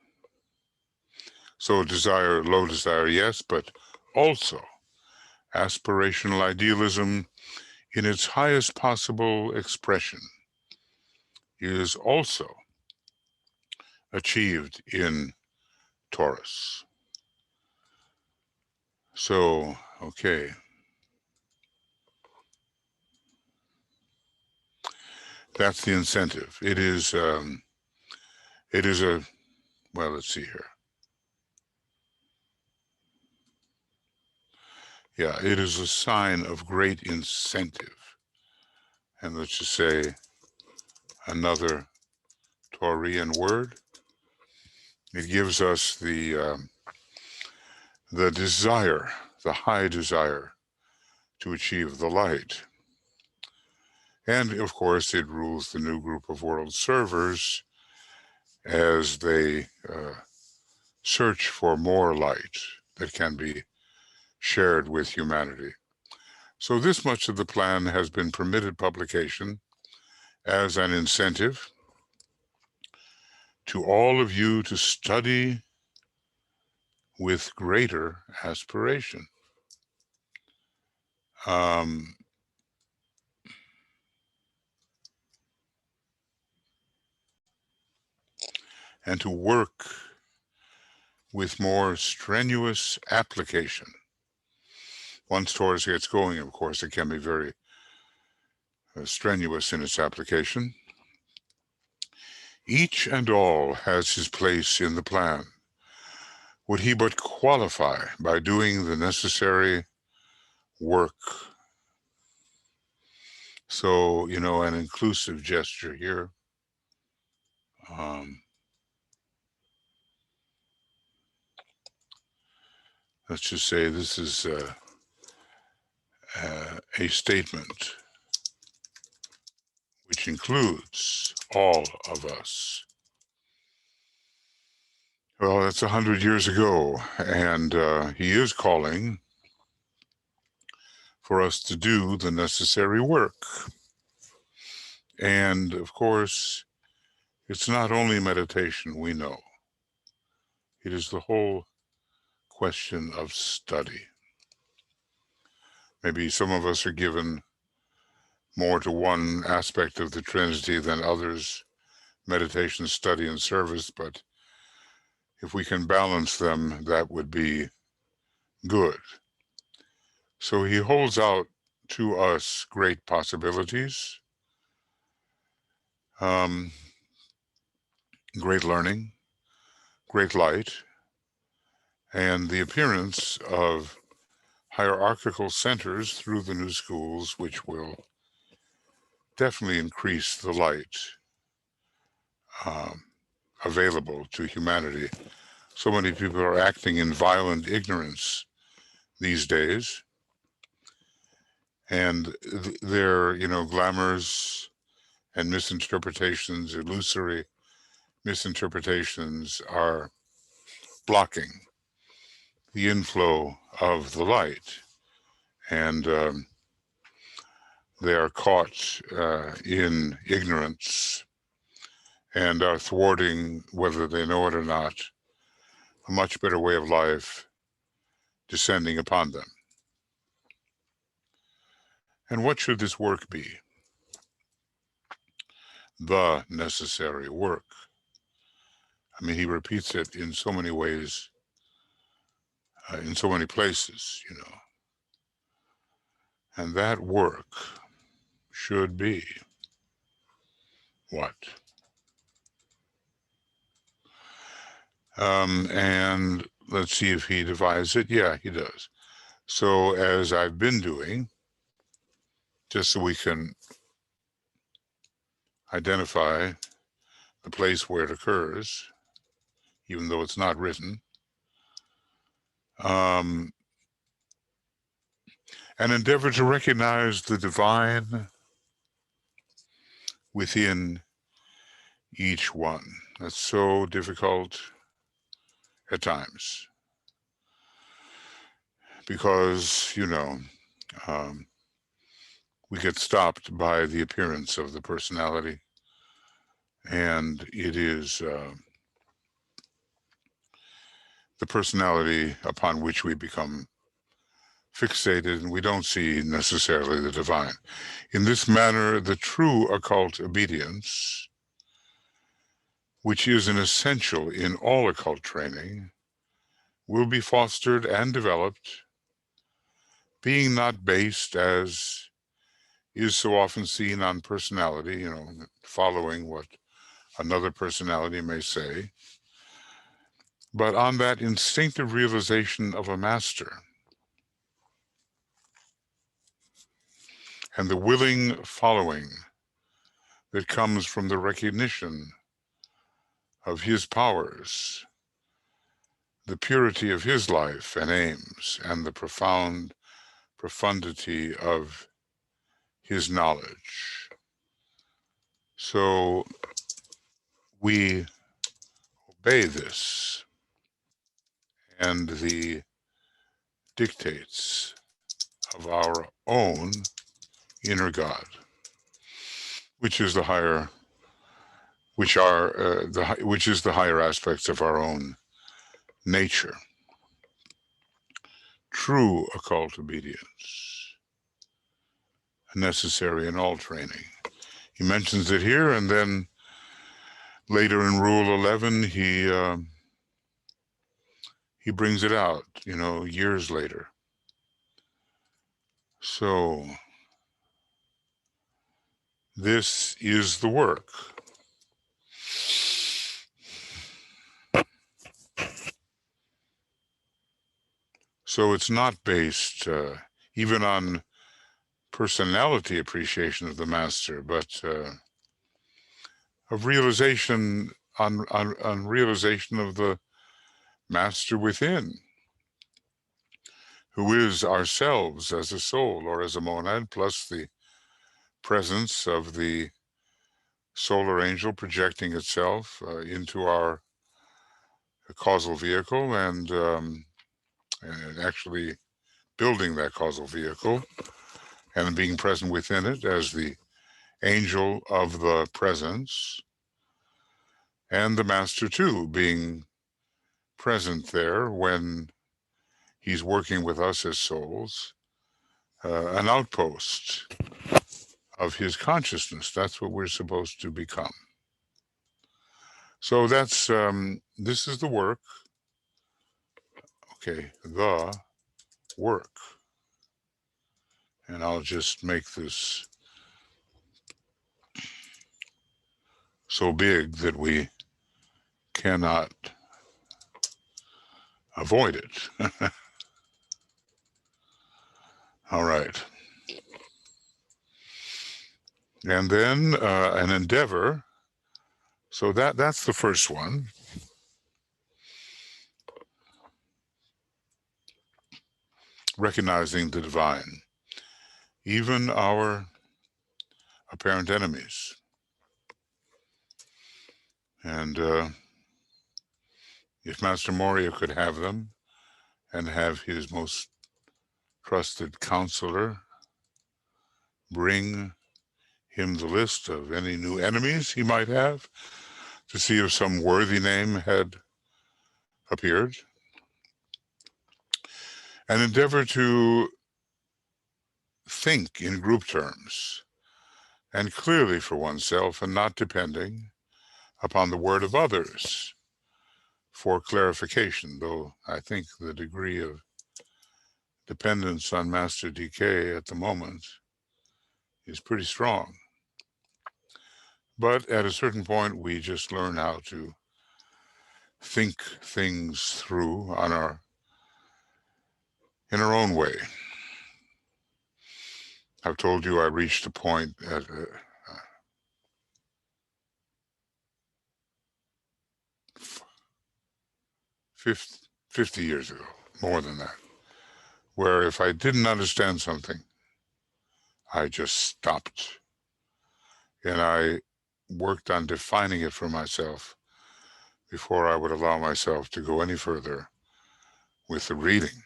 So desire, low desire, yes, but also aspirational idealism in its highest possible expression is also achieved in Taurus. So, okay. That's the incentive. It is a, well, let's see here. Yeah, it is a sign of great incentive. And let's just say another Taurian word. It gives us the desire, the high desire to achieve the light. And of course, it rules the new group of world servers as they search for more light that can be shared with humanity. So this much of the plan has been permitted publication as an incentive to all of you to study with greater aspiration. And to work with more strenuous application. Once Taurus gets going, of course, it can be very strenuous in its application. Each and all has his place in the plan. Would he but qualify by doing the necessary work? So, you know, an inclusive gesture here. Let's just say this is a statement which includes all of us. Well, that's 100 years ago, and he is calling for us to do the necessary work. And of course, it's not only meditation, we know. It is the whole question of study. Maybe some of us are given more to one aspect of the Trinity than others, meditation, study, and service, but if we can balance them, that would be good. So he holds out to us great possibilities, great learning, great light, and the appearance of hierarchical centers through the new schools, which will definitely increase the light available to humanity. So many people are acting in violent ignorance these days, and their, you know, glamours and misinterpretations, illusory misinterpretations, are blocking the inflow of the light, and they are caught in ignorance and are thwarting, whether they know it or not, a much better way of life descending upon them. And what should this work be? The necessary work. I mean, he repeats it in so many ways, in so many places, you know. And that work should be what? And let's see if he divides it. Yeah, he does. So as I've been doing, just so we can identify the place where it occurs, even though it's not written, and endeavor to recognize the divine within each one. That's so difficult at times because, you know, we get stopped by the appearance of the personality, and it is the personality upon which we become fixated, and we don't see necessarily the divine. In this manner, the true occult obedience which is an essential in all occult training, will be fostered and developed, being not based, as is so often seen, on personality, following what another personality may say, but on that instinctive realization of a master and the willing following that comes from the recognition of his powers, the purity of his life and aims, and the profundity of his knowledge. So we obey this and the dictates of our own inner God, which is the higher, which is the higher aspects of our own nature. True occult obedience, necessary in all training. He mentions it here, and then later in Rule 11, he brings it out, years later. So this is the work. So it's not based even on personality appreciation of the master, but of realization on realization of the master within, who is ourselves as a soul or as a monad, plus the presence of the solar angel projecting itself into our causal vehicle and actually building that causal vehicle and being present within it as the angel of the presence, and the master too being present there when he's working with us as souls, an outpost of his consciousness. That's what we're supposed to become. So that's this is the work. Okay, the work. And I'll just make this so big that we cannot avoid it. All right. And then an endeavor. So that's the first one. Recognizing the divine, even our apparent enemies. And if Master Moria could have them and have his most trusted counselor bring him the list of any new enemies he might have to see if some worthy name had appeared, and endeavor to think in group terms and clearly for oneself, and not depending upon the word of others for clarification, though I think the degree of dependence on Master DK at the moment is pretty strong. But at a certain point, we just learn how to think things through in our own way. I've told you I reached a point at 50 years ago, more than that, where if I didn't understand something, I just stopped. And I worked on defining it for myself before I would allow myself to go any further with the reading.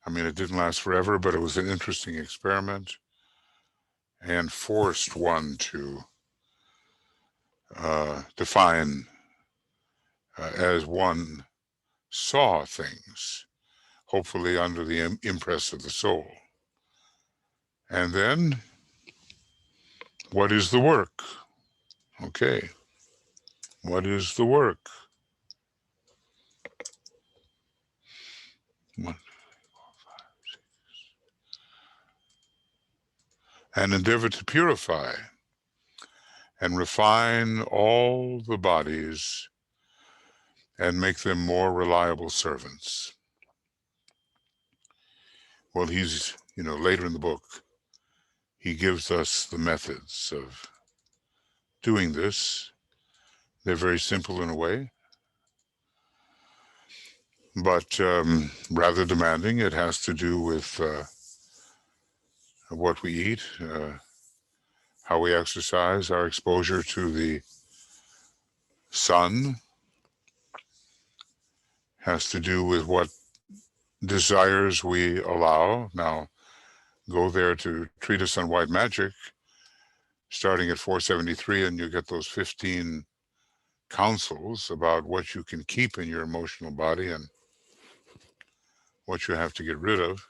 I mean, it didn't last forever, but it was an interesting experiment and forced one to define as one saw things, hopefully under the impress of the soul. And then, what is the work? Okay. What is the work? And endeavor to purify and refine all the bodies and make them more reliable servants. Well, he's, later in the book, he gives us the methods of doing this. They're very simple in a way, but rather demanding. It has to do with what we eat, how we exercise, our exposure to the sun, has to do with what desires we allow. Now, go there to Treatise on White Magic, starting at 473, and you get those 15 counsels about what you can keep in your emotional body and what you have to get rid of.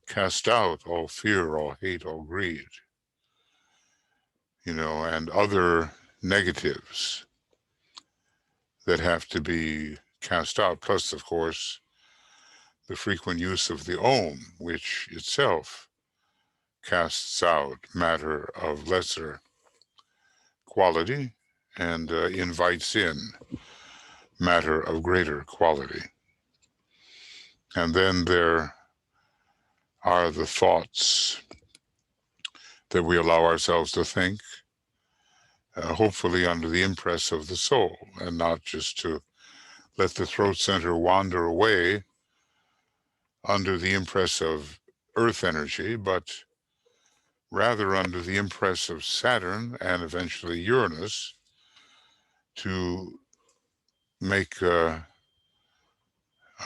Cast out all fear, all hate, all greed, and other negatives that have to be cast out. Plus, of course, the frequent use of the Om, which itself casts out matter of lesser quality and invites in matter of greater quality. And then there are the thoughts that we allow ourselves to think, hopefully under the impress of the soul, and not just to let the throat center wander away under the impress of earth energy, but rather under the impress of Saturn and eventually Uranus, to make a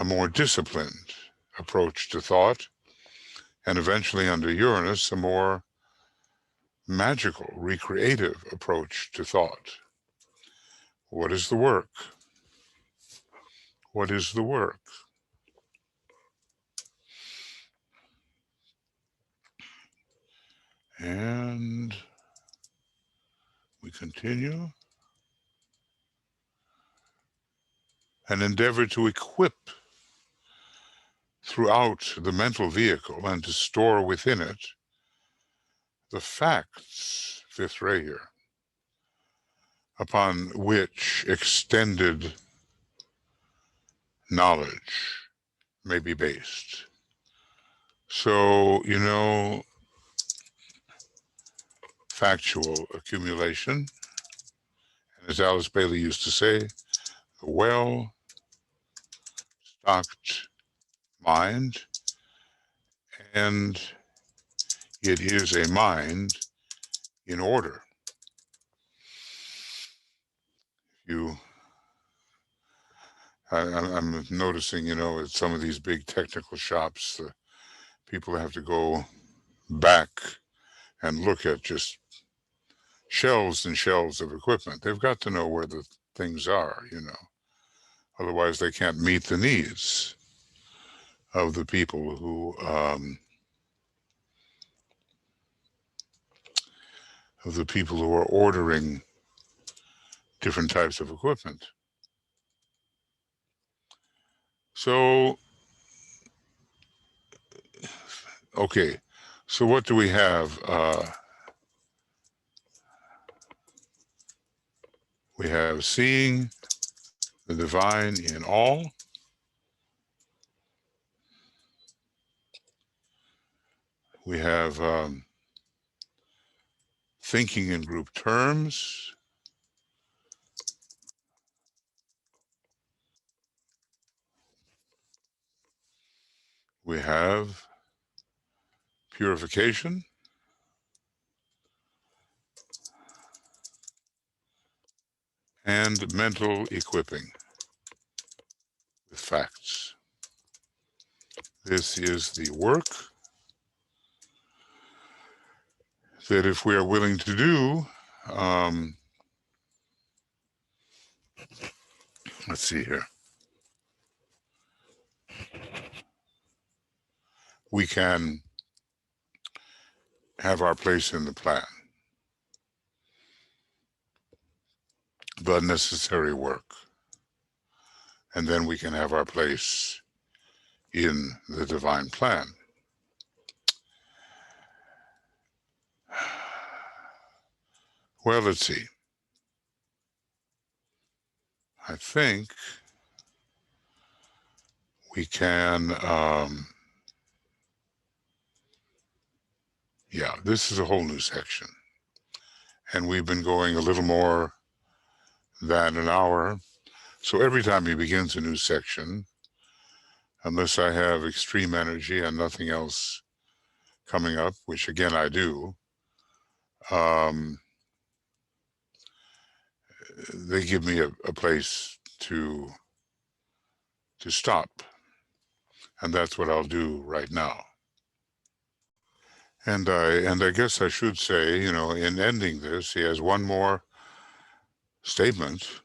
more disciplined approach to thought, and eventually under Uranus, a more magical, recreative approach to thought. What is the work? What is the work? And we continue. And endeavor to equip throughout the mental vehicle and to store within it the facts, fifth ray here, upon which extended knowledge may be based. So, factual accumulation, and as Alice Bailey used to say, the well-stocked mind, and it is a mind in order. I'm noticing, at some of these big technical shops, the people have to go back and look at just shelves and shelves of equipment. They've got to know where the things are, Otherwise, they can't meet the needs of the people who are ordering different types of equipment. So, okay, so what do we have? We have seeing the divine in all. We have thinking in group terms. We have purification. And mental equipping with facts. This is the work that, if we are willing to do, let's see here, we can have our place in the plan. the necessary work. And then we can have our place in the divine plan. Well, let's see. I think we can, yeah, this is a whole new section. And we've been going a little more than an hour. So every time he begins a new section, unless I have extreme energy and nothing else coming up, which again I do, they give me a place to stop. And that's what I'll do right now. And I guess I should say, you know, in ending this, he has one more statement.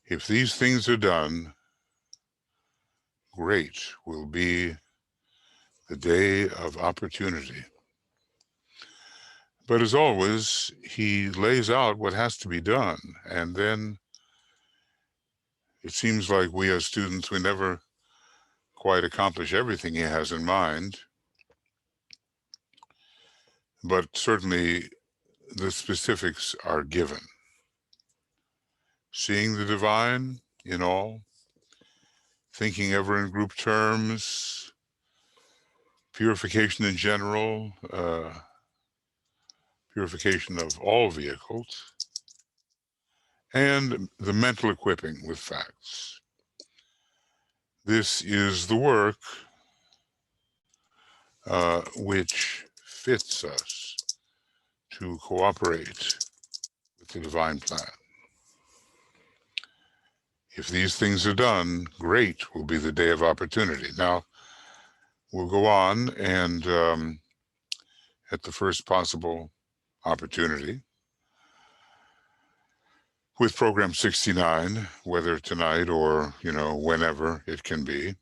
If these things are done, great will be the day of opportunity. But as always, he lays out what has to be done. And then it seems like we as students, we never quite accomplish everything he has in mind. But certainly the specifics are given. Seeing the divine in all, thinking ever in group terms, purification in general, purification of all vehicles, and the mental equipping with facts. This is the work which fits us to cooperate with the divine plan. If these things are done, great will be the day of opportunity. Now, we'll go on and at the first possible opportunity with program 69, whether tonight or, you know, whenever it can be.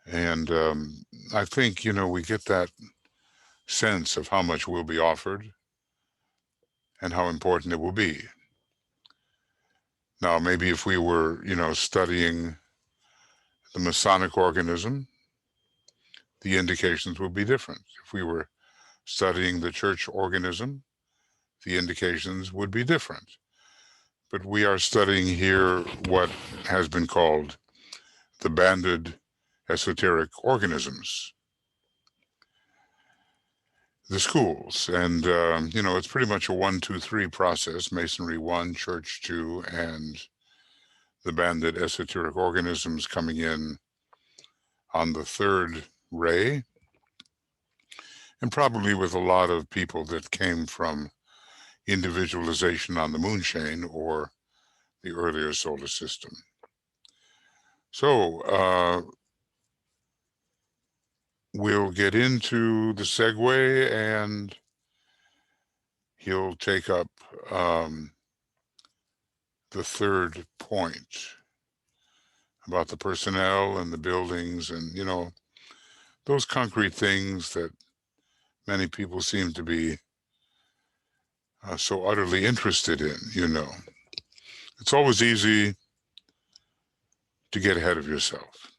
And I think, you know, we get that sense of how much will be offered and how important it will be. Now, maybe if we were, you know, studying the Masonic organism, the indications would be different. If we were studying the church organism, the indications would be different. But we are studying here what has been called the banded esoteric organisms, the schools. And, you know, it's pretty much a 1, 2, 3 process, Masonry 1, Church 2, and the banded esoteric organisms coming in on the third ray, and probably with a lot of people that came from individualization on the moon chain or the earlier solar system. So we'll get into the segue, and he'll take up the third point about the personnel and the buildings and, you know, those concrete things that many people seem to be so utterly interested in, you know. It's always easy to get ahead of yourself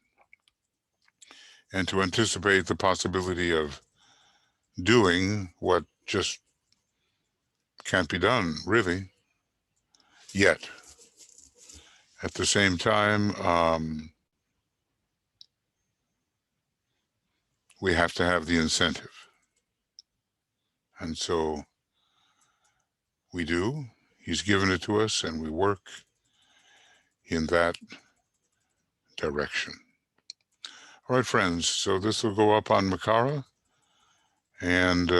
and to anticipate the possibility of doing what just can't be done, really, yet. At the same time, we have to have the incentive. And so we do. He's given it to us, and we work in that direction. All right, friends, so this will go up on Makara, and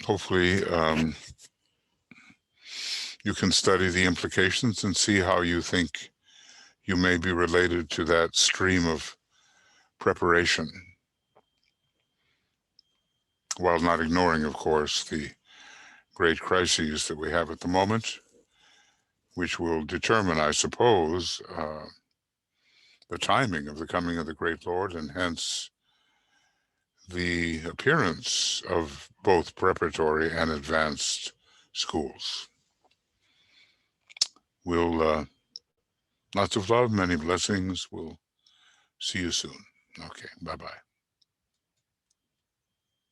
hopefully you can study the implications and see how you think you may be related to that stream of preparation, while not ignoring, of course, the great crises that we have at the moment, which will determine, I suppose, the timing of the coming of the great Lord, and hence the appearance of both preparatory and advanced schools. We'll, lots of love, many blessings. We'll see you soon. Okay, bye-bye.